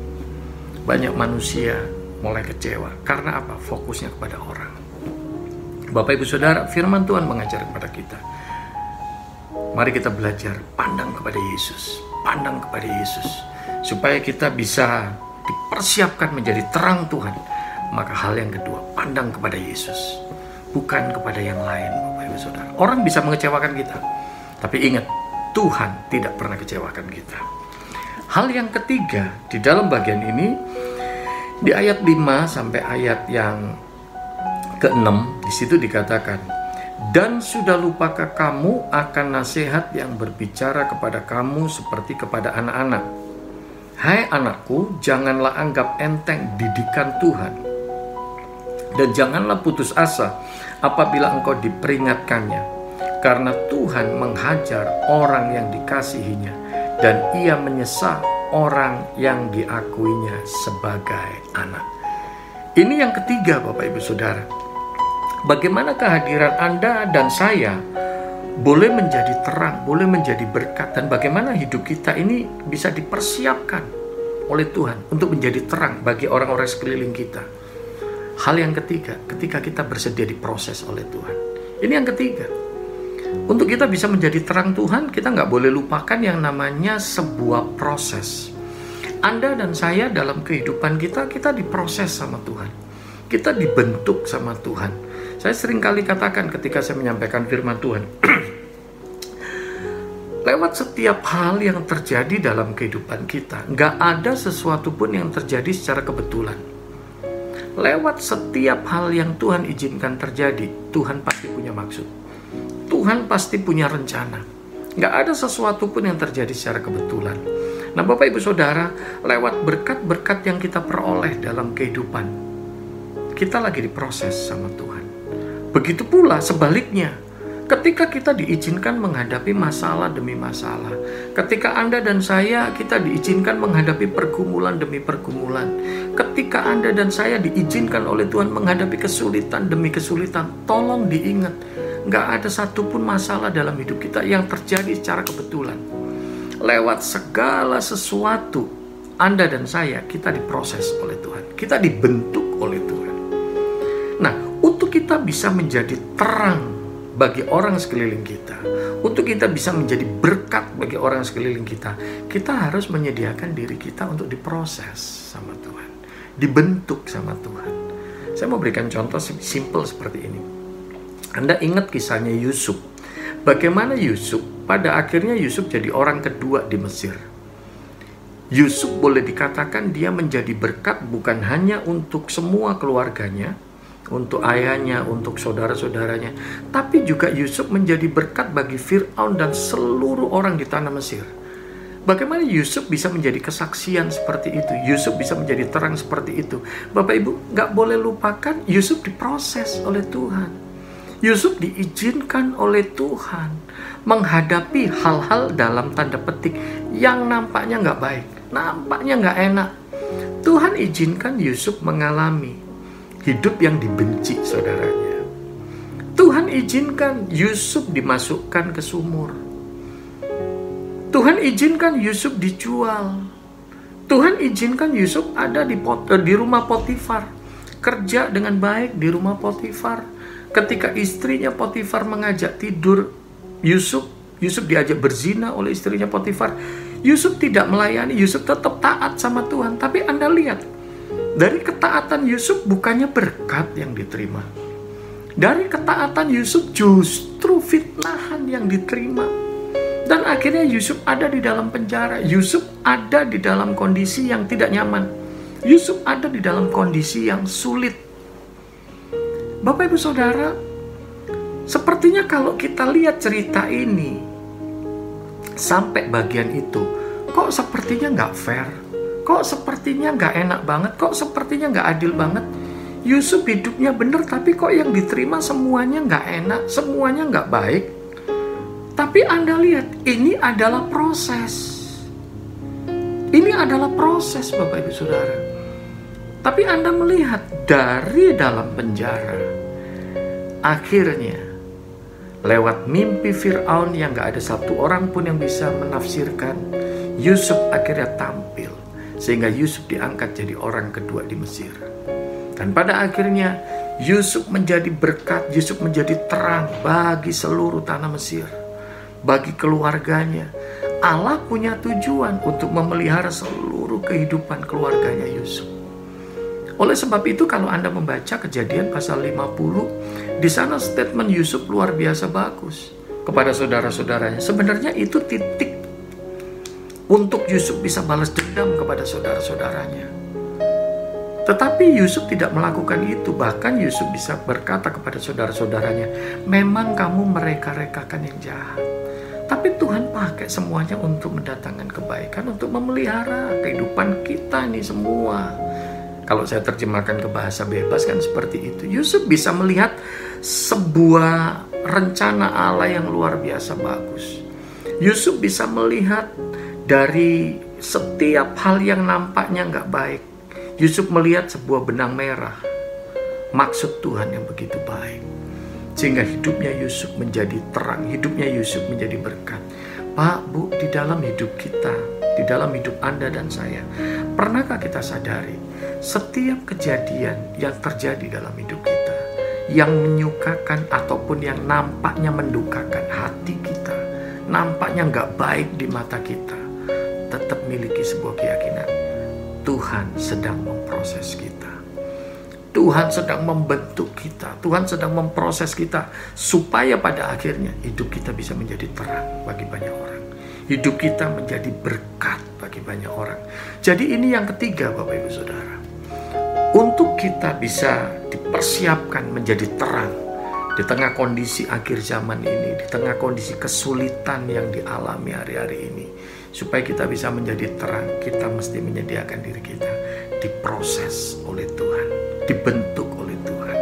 banyak manusia mulai kecewa. Karena apa? Fokusnya kepada orang. Bapak Ibu Saudara, firman Tuhan mengajar kepada kita. Mari kita belajar pandang kepada Yesus. Pandang kepada Yesus. Supaya kita bisa dipersiapkan menjadi terang Tuhan. Maka hal yang kedua, pandang kepada Yesus. Bukan kepada yang lain, Bapak Ibu Saudara. Orang bisa mengecewakan kita. Tapi ingat, Tuhan tidak pernah kecewakan kita. Hal yang ketiga, di dalam bagian ini, di ayat 5 sampai ayat yang ke-6, di situ dikatakan, dan sudah lupakah kamu akan nasihat yang berbicara kepada kamu seperti kepada anak-anak? Hai anakku, janganlah anggap enteng didikan Tuhan, dan janganlah putus asa apabila engkau diperingatkannya, karena Tuhan menghajar orang yang dikasihinya, dan ia menyesa orang yang diakuinya sebagai anak. Ini yang ketiga, Bapak Ibu Saudara. Bagaimana kehadiran Anda dan saya boleh menjadi terang, boleh menjadi berkat, dan bagaimana hidup kita ini bisa dipersiapkan oleh Tuhan untuk menjadi terang bagi orang-orang sekeliling kita. Hal yang ketiga, ketika kita bersedia diproses oleh Tuhan. Ini yang ketiga. Untuk kita bisa menjadi terang Tuhan, kita nggak boleh lupakan yang namanya sebuah proses. Anda dan saya dalam kehidupan kita diproses sama Tuhan. Kita dibentuk sama Tuhan. Saya sering kali katakan ketika saya menyampaikan firman Tuhan, lewat setiap hal yang terjadi dalam kehidupan kita, nggak ada sesuatu pun yang terjadi secara kebetulan. Lewat setiap hal yang Tuhan izinkan terjadi, Tuhan pasti punya maksud. Tuhan pasti punya rencana. Nggak ada sesuatu pun yang terjadi secara kebetulan. Nah Bapak Ibu Saudara, lewat berkat-berkat yang kita peroleh dalam kehidupan, kita lagi diproses sama Tuhan. Begitu pula sebaliknya, ketika kita diizinkan menghadapi masalah demi masalah, ketika Anda dan saya kita diizinkan menghadapi pergumulan demi pergumulan, ketika Anda dan saya diizinkan oleh Tuhan menghadapi kesulitan demi kesulitan, tolong diingat, nggak ada satupun masalah dalam hidup kita yang terjadi secara kebetulan. Lewat segala sesuatu, Anda dan saya, kita diproses oleh Tuhan. Kita dibentuk oleh Tuhan. Nah, untuk kita bisa menjadi terang bagi orang sekeliling kita, untuk kita bisa menjadi berkat bagi orang sekeliling kita, kita harus menyediakan diri kita untuk diproses sama Tuhan, dibentuk sama Tuhan. Saya mau berikan contoh simple seperti ini. Anda ingat kisahnya Yusuf. Bagaimana Yusuf, pada akhirnya Yusuf jadi orang kedua di Mesir. Yusuf boleh dikatakan dia menjadi berkat bukan hanya untuk semua keluarganya, untuk ayahnya, untuk saudara-saudaranya, tapi juga Yusuf menjadi berkat bagi Fir'aun dan seluruh orang di tanah Mesir. Bagaimana Yusuf bisa menjadi kesaksian seperti itu? Yusuf bisa menjadi terang seperti itu. Bapak Ibu, gak boleh lupakan Yusuf diproses oleh Tuhan. Yusuf diizinkan oleh Tuhan menghadapi hal-hal dalam tanda petik yang nampaknya gak baik, nampaknya gak enak. Tuhan izinkan Yusuf mengalami hidup yang dibenci saudaranya. Tuhan izinkan Yusuf dimasukkan ke sumur. Tuhan izinkan Yusuf dijual. Tuhan izinkan Yusuf ada di rumah Potifar, kerja dengan baik di rumah Potifar. Ketika istrinya Potifar mengajak tidur Yusuf, Yusuf diajak berzina oleh istrinya Potifar. Yusuf tidak melayani, Yusuf tetap taat sama Tuhan. Tapi Anda lihat, dari ketaatan Yusuf bukannya berkat yang diterima. Dari ketaatan Yusuf justru fitnahan yang diterima. Dan akhirnya Yusuf ada di dalam penjara. Yusuf ada di dalam kondisi yang tidak nyaman. Yusuf ada di dalam kondisi yang sulit. Bapak Ibu Saudara, sepertinya kalau kita lihat cerita ini sampai bagian itu, kok sepertinya nggak fair. Kok sepertinya nggak enak banget, kok sepertinya nggak adil banget. Yusuf hidupnya benar, tapi kok yang diterima semuanya nggak enak, semuanya nggak baik. Tapi Anda lihat, ini adalah proses. Ini adalah proses Bapak Ibu Saudara. Tapi Anda melihat dari dalam penjara, akhirnya lewat mimpi Fir'aun yang nggak ada satu orang pun yang bisa menafsirkan, Yusuf akhirnya tampil. Sehingga Yusuf diangkat jadi orang kedua di Mesir. Dan pada akhirnya Yusuf menjadi berkat, Yusuf menjadi terang bagi seluruh tanah Mesir, bagi keluarganya. Allah punya tujuan untuk memelihara seluruh kehidupan keluarganya Yusuf. Oleh sebab itu kalau Anda membaca Kejadian pasal 50, di sana statement Yusuf luar biasa bagus kepada saudara-saudaranya. Sebenarnya itu titik untuk Yusuf bisa balas dendam kepada saudara-saudaranya. Tetapi Yusuf tidak melakukan itu. Bahkan Yusuf bisa berkata kepada saudara-saudaranya, memang kamu mereka-rekakan yang jahat, tapi Tuhan pakai semuanya untuk mendatangkan kebaikan, untuk memelihara kehidupan kita ini semua. Kalau saya terjemahkan ke bahasa bebas kan seperti itu. Yusuf bisa melihat sebuah rencana Allah yang luar biasa bagus. Yusuf bisa melihat dari setiap hal yang nampaknya nggak baik, Yusuf melihat sebuah benang merah, maksud Tuhan yang begitu baik. Sehingga hidupnya Yusuf menjadi terang, hidupnya Yusuf menjadi berkat. Pak, Bu, di dalam hidup kita, di dalam hidup Anda dan saya, pernahkah kita sadari setiap kejadian yang terjadi dalam hidup kita, yang menyukakan ataupun yang nampaknya mendukakan hati kita, nampaknya nggak baik di mata kita, tetap miliki sebuah keyakinan, Tuhan sedang memproses kita. Tuhan sedang membentuk kita, Tuhan sedang memproses kita, supaya pada akhirnya hidup kita bisa menjadi terang bagi banyak orang. Hidup kita menjadi berkat bagi banyak orang. Jadi ini yang ketiga Bapak Ibu Saudara. Untuk kita bisa dipersiapkan menjadi terang di tengah kondisi akhir zaman ini, di tengah kondisi kesulitan yang dialami hari-hari ini, supaya kita bisa menjadi terang, kita mesti menyediakan diri kita diproses oleh Tuhan, dibentuk oleh Tuhan.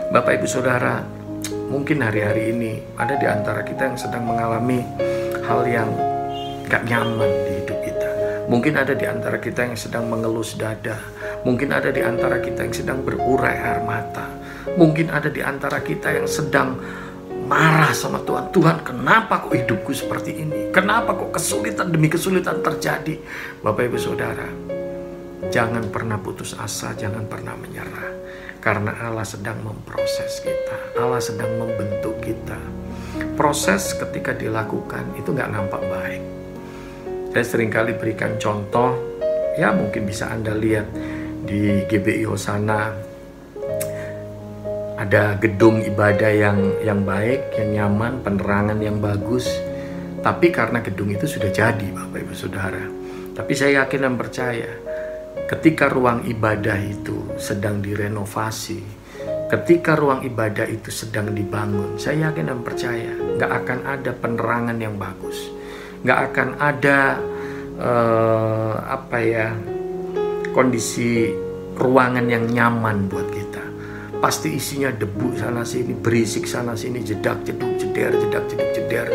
Bapak Ibu Saudara, mungkin hari-hari ini ada di antara kita yang sedang mengalami hal yang gak nyaman di hidup kita. Mungkin ada di antara kita yang sedang mengelus dada. Mungkin ada di antara kita yang sedang berurai air mata. Mungkin ada di antara kita yang sedang marah sama Tuhan. Tuhan, kenapa kok hidupku seperti ini? Kenapa kok kesulitan demi kesulitan terjadi? Bapak Ibu Saudara, jangan pernah putus asa, jangan pernah menyerah. Karena Allah sedang memproses kita, Allah sedang membentuk kita. Proses ketika dilakukan itu nggak nampak baik. Saya seringkali berikan contoh, ya mungkin bisa Anda lihat di GBI Hosana, ada gedung ibadah yang baik, yang nyaman, penerangan yang bagus. Tapi karena gedung itu sudah jadi, Bapak Ibu Saudara. Tapi saya yakin dan percaya, ketika ruang ibadah itu sedang direnovasi, ketika ruang ibadah itu sedang dibangun, saya yakin dan percaya nggak akan ada penerangan yang bagus, nggak akan ada kondisi ruangan yang nyaman buat kita. Pasti isinya debu sana sini, berisik sana sini, jedak jeduk jeder, jedak jeduk jeder,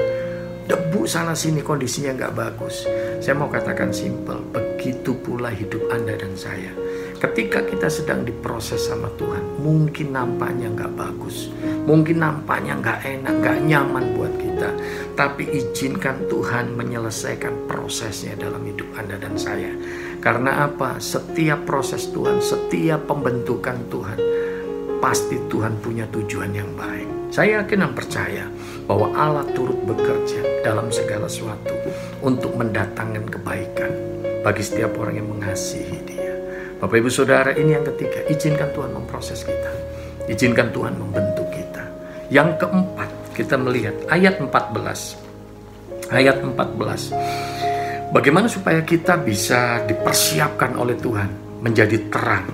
debu sana sini, kondisinya nggak bagus. Saya mau katakan simpel, begitu pula hidup Anda dan saya. Ketika kita sedang diproses sama Tuhan, mungkin nampaknya nggak bagus, mungkin nampaknya nggak enak, nggak nyaman buat kita. Tapi izinkan Tuhan menyelesaikan prosesnya dalam hidup Anda dan saya. Karena apa? Setiap proses Tuhan, setiap pembentukan Tuhan, pasti Tuhan punya tujuan yang baik. Saya yakin dan percaya bahwa Allah turut bekerja dalam segala sesuatu untuk mendatangkan kebaikan bagi setiap orang yang mengasihi Dia. Bapak Ibu Saudara, ini yang ketiga, izinkan Tuhan memproses kita, izinkan Tuhan membentuk kita. Yang keempat, kita melihat ayat 14. Ayat 14. Bagaimana supaya kita bisa dipersiapkan oleh Tuhan menjadi terang,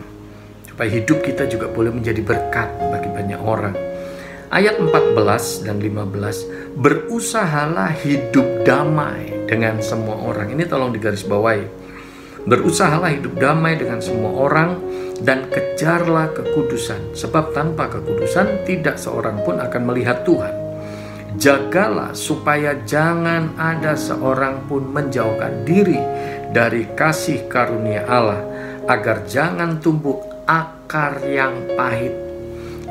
supaya hidup kita juga boleh menjadi berkat bagi banyak orang. Ayat 14 dan 15, berusahalah hidup damai dengan semua orang. Ini tolong digarisbawahi. Berusahalah hidup damai dengan semua orang dan kejarlah kekudusan, sebab tanpa kekudusan tidak seorang pun akan melihat Tuhan. Jagalah supaya jangan ada seorang pun menjauhkan diri dari kasih karunia Allah, agar jangan tumbuh akar yang pahit,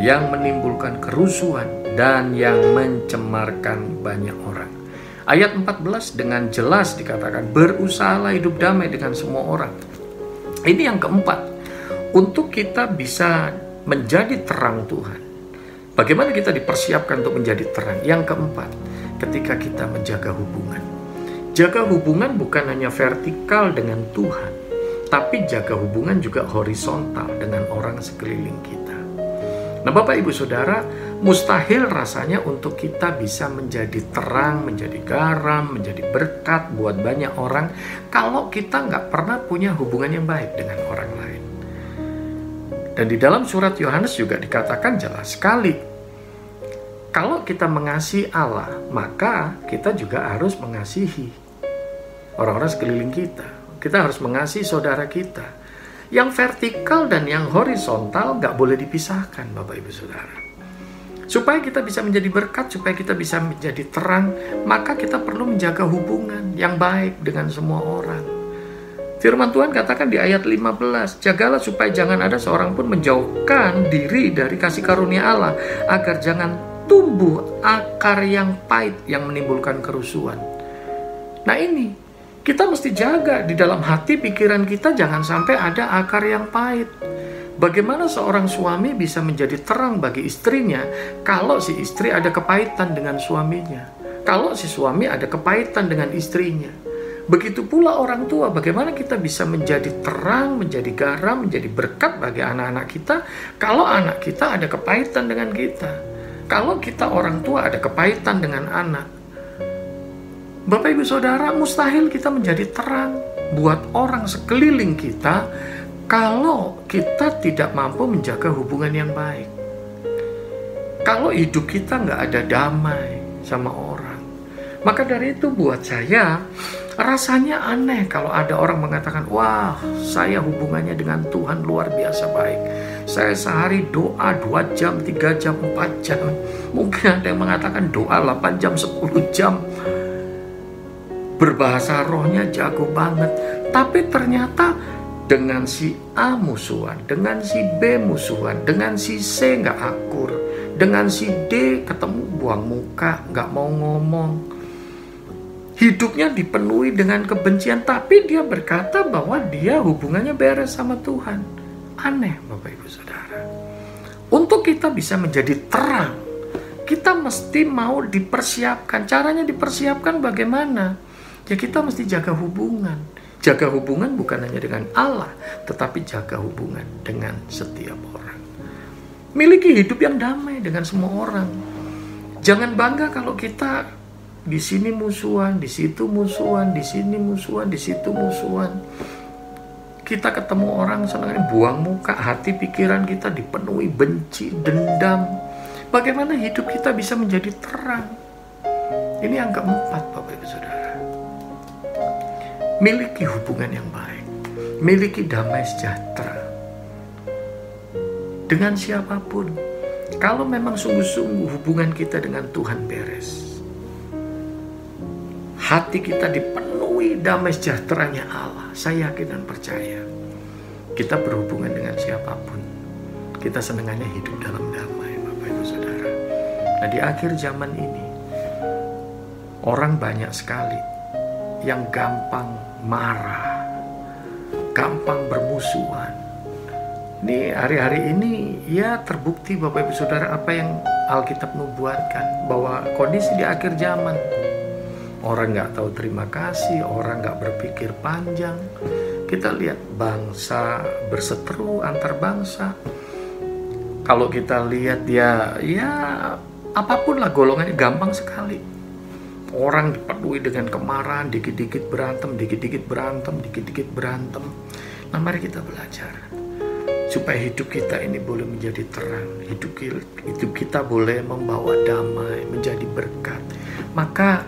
yang menimbulkan kerusuhan dan yang mencemarkan banyak orang. Ayat 14 dengan jelas dikatakan, berusahalah hidup damai dengan semua orang. Ini yang keempat, untuk kita bisa menjadi terang Tuhan. Bagaimana kita dipersiapkan untuk menjadi terang? Yang keempat, ketika kita menjaga hubungan. Jaga hubungan bukan hanya vertikal dengan Tuhan, tapi jaga hubungan juga horizontal dengan orang sekeliling kita. Nah, Bapak Ibu Saudara, mustahil rasanya untuk kita bisa menjadi terang, menjadi garam, menjadi berkat buat banyak orang kalau kita nggak pernah punya hubungan yang baik dengan orang lain. Dan di dalam surat Yohanes juga dikatakan jelas sekali, kalau kita mengasihi Allah, maka kita juga harus mengasihi orang-orang sekeliling kita. Kita harus mengasihi saudara kita. Yang vertikal dan yang horizontal gak boleh dipisahkan, Bapak Ibu Saudara. Supaya kita bisa menjadi berkat, supaya kita bisa menjadi terang, maka kita perlu menjaga hubungan yang baik dengan semua orang. Firman Tuhan katakan di ayat 15, jagalah supaya jangan ada seorang pun menjauhkan diri dari kasih karunia Allah, agar jangan tumbuh akar yang pahit yang menimbulkan kerusuhan. Nah ini, kita mesti jaga di dalam hati pikiran kita jangan sampai ada akar yang pahit. Bagaimana seorang suami bisa menjadi terang bagi istrinya kalau si istri ada kepahitan dengan suaminya, kalau si suami ada kepahitan dengan istrinya. Begitu pula orang tua, bagaimana kita bisa menjadi terang, menjadi garam, menjadi berkat bagi anak-anak kita kalau anak kita ada kepahitan dengan kita, kalau kita orang tua ada kepahitan dengan anak. Bapak Ibu Saudara, mustahil kita menjadi terang buat orang sekeliling kita kalau kita tidak mampu menjaga hubungan yang baik. Kalau hidup kita nggak ada damai sama orang. Maka dari itu buat saya, rasanya aneh kalau ada orang mengatakan, wah saya hubungannya dengan Tuhan luar biasa baik. Saya sehari doa 2 jam, 3 jam, 4 jam. Mungkin ada yang mengatakan doa 8 jam, 10 jam. Berbahasa rohnya jago banget. Tapi ternyata dengan si A musuhan, dengan si B musuhan, dengan si C nggak akur, dengan si D ketemu buang muka, nggak mau ngomong. hidupnya dipenuhi dengan kebencian, tapi dia berkata bahwa dia hubungannya beres sama Tuhan. Aneh, Bapak Ibu Saudara. Untuk kita bisa menjadi terang, kita mesti mau dipersiapkan. Caranya dipersiapkan bagaimana? Ya kita mesti jaga hubungan. Jaga hubungan bukan hanya dengan Allah, tetapi jaga hubungan dengan setiap orang. Miliki hidup yang damai dengan semua orang. Jangan bangga kalau kita di sini musuhan, di situ musuhan, di sini musuhan, di situ musuhan. Kita ketemu orang senang buang muka, hati pikiran kita dipenuhi benci, dendam. Bagaimana hidup kita bisa menjadi terang? Ini yang keempat, Bapak Ibu Saudara. Miliki hubungan yang baik, miliki damai sejahtera dengan siapapun. Kalau memang sungguh-sungguh hubungan kita dengan Tuhan beres, hati kita dipenuhi damai sejahteranya Allah, saya yakin dan percaya kita berhubungan dengan siapapun, kita senangannya hidup dalam damai, Bapak Ibu Saudara. Nah, di akhir zaman ini orang banyak sekali yang gampang marah, gampang bermusuhan. Ini hari-hari ini ya terbukti Bapak Ibu Saudara apa yang Alkitab nubuatkan, bahwa kondisi di akhir zaman orang nggak tahu terima kasih, orang nggak berpikir panjang. Kita lihat bangsa berseteru antar bangsa. Kalau kita lihat ya apapun lah golongannya gampang sekali. Orang dipenuhi dengan kemarahan, dikit-dikit berantem, dikit-dikit berantem, dikit-dikit berantem. Nah, mari kita belajar supaya hidup kita ini boleh menjadi terang, hidup kita boleh membawa damai, menjadi berkat. Maka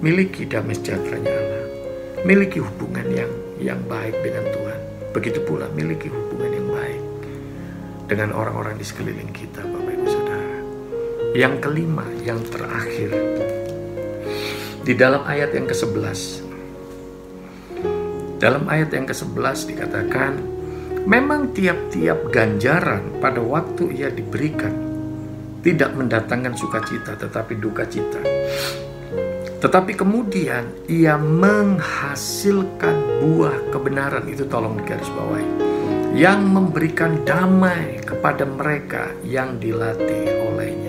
miliki damai sejahteranya Allah, miliki hubungan yang baik dengan Tuhan. Begitu pula miliki hubungan yang baik dengan orang-orang di sekeliling kita, Bapak Ibu Saudara. Yang kelima, yang terakhir, di dalam ayat yang ke-11. Dalam ayat yang ke-11 dikatakan, memang tiap-tiap ganjaran pada waktu ia diberikan tidak mendatangkan sukacita tetapi duka cita. Tetapi kemudian ia menghasilkan buah kebenaran, itu tolong digarisbawahi, yang memberikan damai kepada mereka yang dilatih olehnya.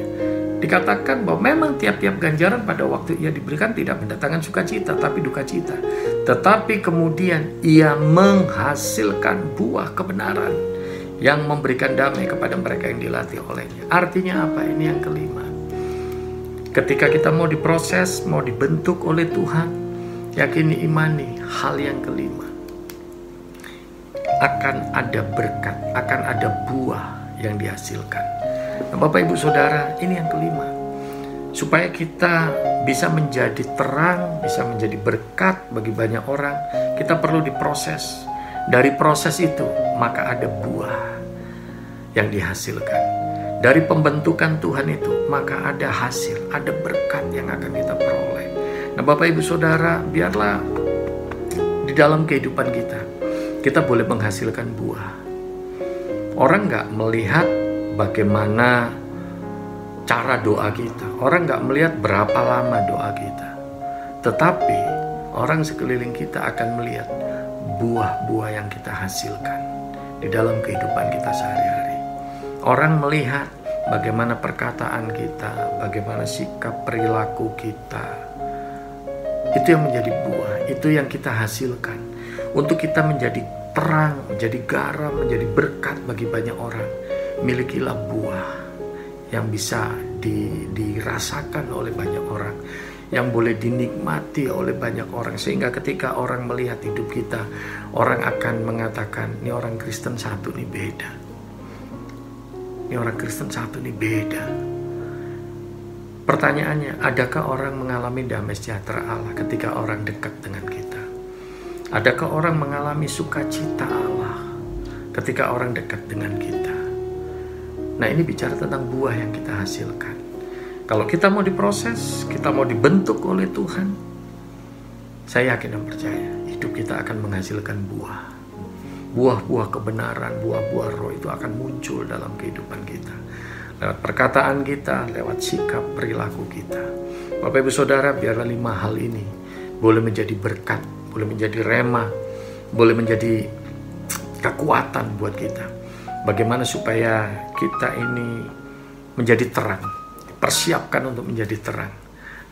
Dikatakan bahwa memang tiap-tiap ganjaran pada waktu ia diberikan tidak mendatangkan sukacita tapi duka cita. Tetapi kemudian ia menghasilkan buah kebenaran yang memberikan damai kepada mereka yang dilatih olehnya. Artinya apa? Ini yang kelima. Ketika kita mau diproses, mau dibentuk oleh Tuhan, yakini, imani hal yang kelima. Akan ada berkat, akan ada buah yang dihasilkan. Nah, Bapak Ibu Saudara, ini yang kelima. Supaya kita bisa menjadi terang, bisa menjadi berkat bagi banyak orang, kita perlu diproses. Dari proses itu, maka ada buah yang dihasilkan. Dari pembentukan Tuhan itu, maka ada hasil, ada berkat yang akan kita peroleh. Nah, Bapak Ibu Saudara, biarlah di dalam kehidupan kita boleh menghasilkan buah. Orang nggak melihat bagaimana cara doa kita. Orang nggak melihat berapa lama doa kita. Tetapi orang sekeliling kita akan melihat buah-buah yang kita hasilkan di dalam kehidupan kita sehari-hari. Orang melihat bagaimana perkataan kita, bagaimana sikap perilaku kita. Itu yang menjadi buah, itu yang kita hasilkan. Untuk kita menjadi terang, menjadi garam, menjadi berkat bagi banyak orang. Milikilah buah yang bisa dirasakan oleh banyak orang, yang boleh dinikmati oleh banyak orang. Sehingga ketika orang melihat hidup kita, orang akan mengatakan, ini orang Kristen satu nih beda. Ini orang Kristen satu nih beda. Pertanyaannya, adakah orang mengalami damai sejahtera Allah ketika orang dekat dengan kita? Adakah orang mengalami sukacita Allah ketika orang dekat dengan kita? Nah, ini bicara tentang buah yang kita hasilkan. Kalau kita mau diproses, kita mau dibentuk oleh Tuhan, saya yakin dan percaya hidup kita akan menghasilkan buah. Buah-buah kebenaran, buah-buah roh itu akan muncul dalam kehidupan kita. Lewat perkataan kita, lewat sikap perilaku kita. Bapak Ibu Saudara, biarlah 5 hal ini boleh menjadi berkat, boleh menjadi rema, boleh menjadi kekuatan buat kita. Bagaimana supaya kita ini menjadi terang, persiapkan untuk menjadi terang.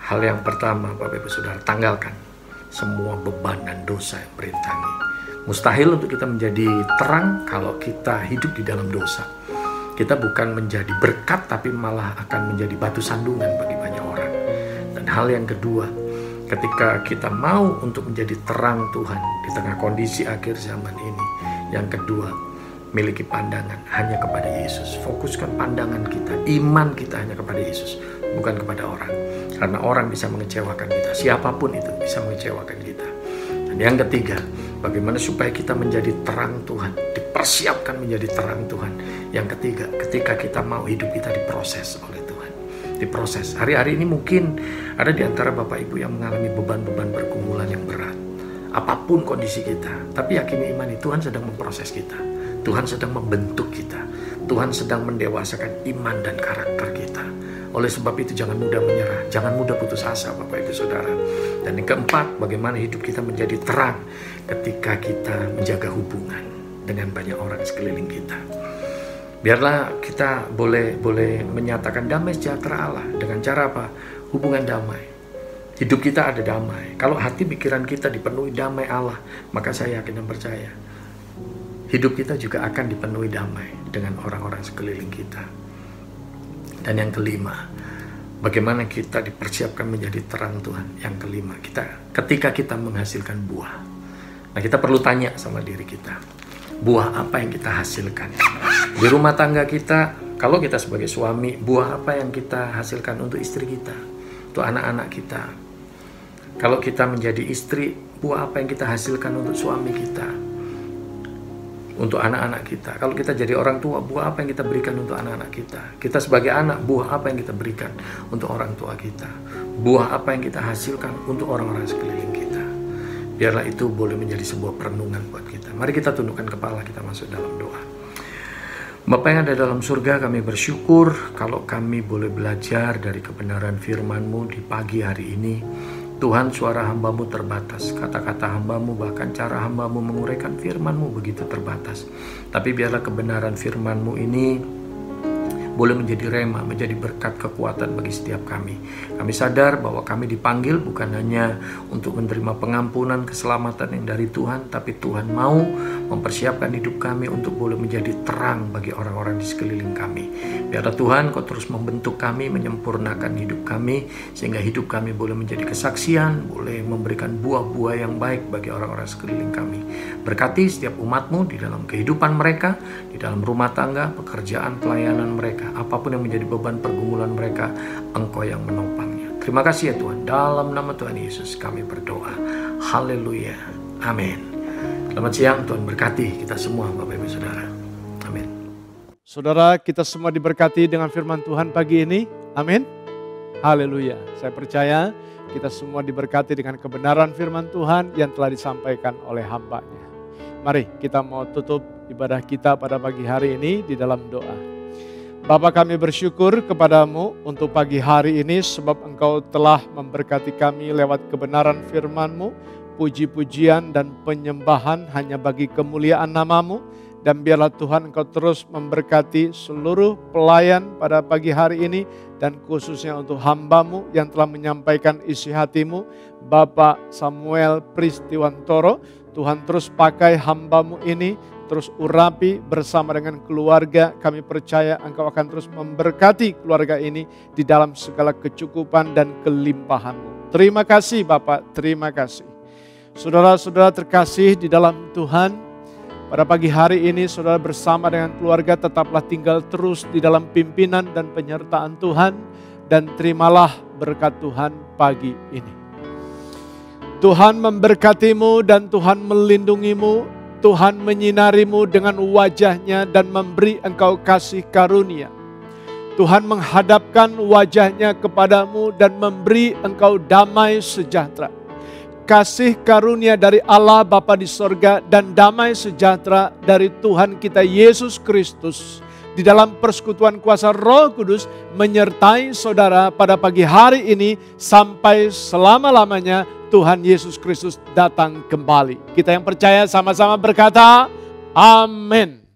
Hal yang pertama, Bapak Ibu Saudara, tanggalkan semua beban dan dosa yang merintangi. Mustahil untuk kita menjadi terang kalau kita hidup di dalam dosa. Kita bukan menjadi berkat, tapi malah akan menjadi batu sandungan bagi banyak orang. Dan hal yang kedua, ketika kita mau untuk menjadi terang Tuhan di tengah kondisi akhir zaman ini, yang kedua, miliki pandangan hanya kepada Yesus. Fokuskan pandangan kita, iman kita hanya kepada Yesus, bukan kepada orang. Karena orang bisa mengecewakan kita, siapapun itu bisa mengecewakan kita. Dan yang ketiga, bagaimana supaya kita menjadi terang Tuhan, dipersiapkan menjadi terang Tuhan. Yang ketiga, ketika kita mau hidup kita diproses oleh Tuhan. Diproses. Hari-hari ini mungkin ada di antara Bapak Ibu yang mengalami beban-beban pergumulan yang berat. Apapun kondisi kita, tapi yakini imani Tuhan sedang memproses kita. Tuhan sedang membentuk kita. Tuhan sedang mendewasakan iman dan karakter kita. Oleh sebab itu jangan mudah menyerah, jangan mudah putus asa Bapak Ibu Saudara. Dan yang keempat, bagaimana hidup kita menjadi terang ketika kita menjaga hubungan dengan banyak orang sekeliling kita. Biarlah kita boleh menyatakan damai sejahtera Allah dengan cara apa? Hubungan damai. Hidup kita ada damai. Kalau hati pikiran kita dipenuhi damai Allah, maka saya yakin dan percaya hidup kita juga akan dipenuhi damai dengan orang-orang sekeliling kita. Dan yang kelima, bagaimana kita dipersiapkan menjadi terang Tuhan. Yang kelima, ketika kita menghasilkan buah. Nah, kita perlu tanya sama diri kita, buah apa yang kita hasilkan? Di rumah tangga kita, kalau kita sebagai suami, buah apa yang kita hasilkan untuk istri kita, untuk anak-anak kita? Kalau kita menjadi istri, buah apa yang kita hasilkan untuk suami kita, untuk anak-anak kita? Kalau kita jadi orang tua, buah apa yang kita berikan untuk anak-anak kita? Kita sebagai anak, buah apa yang kita berikan untuk orang tua kita? Buah apa yang kita hasilkan untuk orang-orang sekeliling kita? Biarlah itu boleh menjadi sebuah perenungan buat kita. Mari kita tundukkan kepala, kita masuk dalam doa. Bapa yang ada dalam surga, kami bersyukur kalau kami boleh belajar dari kebenaran firman-Mu di pagi hari ini. Tuhan, suara hamba-Mu terbatas, kata-kata hamba-Mu bahkan cara hamba-Mu menguraikan firman-Mu begitu terbatas. Tapi biarlah kebenaran firman-Mu ini boleh menjadi rema, menjadi berkat kekuatan bagi setiap kami. Kami sadar bahwa kami dipanggil bukan hanya untuk menerima pengampunan, keselamatan yang dari Tuhan, tapi Tuhan mau mempersiapkan hidup kami untuk boleh menjadi terang bagi orang-orang di sekeliling kami. Biarlah Tuhan, Kau terus membentuk kami, menyempurnakan hidup kami, sehingga hidup kami boleh menjadi kesaksian, boleh memberikan buah-buah yang baik bagi orang-orang sekeliling kami. Berkati setiap umat-Mu di dalam kehidupan mereka, di dalam rumah tangga, pekerjaan, pelayanan mereka, apapun yang menjadi beban pergumulan mereka, Engkau yang menopangnya. Terima kasih ya Tuhan, dalam nama Tuhan Yesus kami berdoa. Haleluya, amin. Selamat siang, Tuhan berkati kita semua Bapak Ibu Saudara. Amin. Saudara, kita semua diberkati dengan firman Tuhan pagi ini. Amin. Haleluya. Saya percaya kita semua diberkati dengan kebenaran firman Tuhan yang telah disampaikan oleh hamba-Nya. Mari kita mau tutup ibadah kita pada pagi hari ini di dalam doa. Bapa, kami bersyukur kepadamu untuk pagi hari ini sebab Engkau telah memberkati kami lewat kebenaran firman-Mu. Puji-pujian dan penyembahan hanya bagi kemuliaan nama-Mu. Dan biarlah Tuhan Engkau terus memberkati seluruh pelayan pada pagi hari ini. Dan khususnya untuk hamba-Mu yang telah menyampaikan isi hati-Mu, Bapak Samuel Pristiwantoro. Tuhan terus pakai hamba-Mu ini, terus urapi bersama dengan keluarga. Kami percaya Engkau akan terus memberkati keluarga ini di dalam segala kecukupan dan kelimpahan-Mu. Terima kasih Bapak, terima kasih. Saudara-saudara terkasih di dalam Tuhan, pada pagi hari ini saudara bersama dengan keluarga tetaplah tinggal terus di dalam pimpinan dan penyertaan Tuhan, dan terimalah berkat Tuhan pagi ini. Tuhan memberkatimu dan Tuhan melindungimu, Tuhan menyinarimu dengan wajah-Nya dan memberi engkau kasih karunia. Tuhan menghadapkan wajah-Nya kepadamu dan memberi engkau damai sejahtera. Kasih karunia dari Allah Bapa di sorga dan damai sejahtera dari Tuhan kita Yesus Kristus di dalam persekutuan kuasa Roh Kudus menyertai saudara pada pagi hari ini sampai selama-lamanya. Tuhan Yesus Kristus datang kembali. Kita yang percaya sama-sama berkata, amin.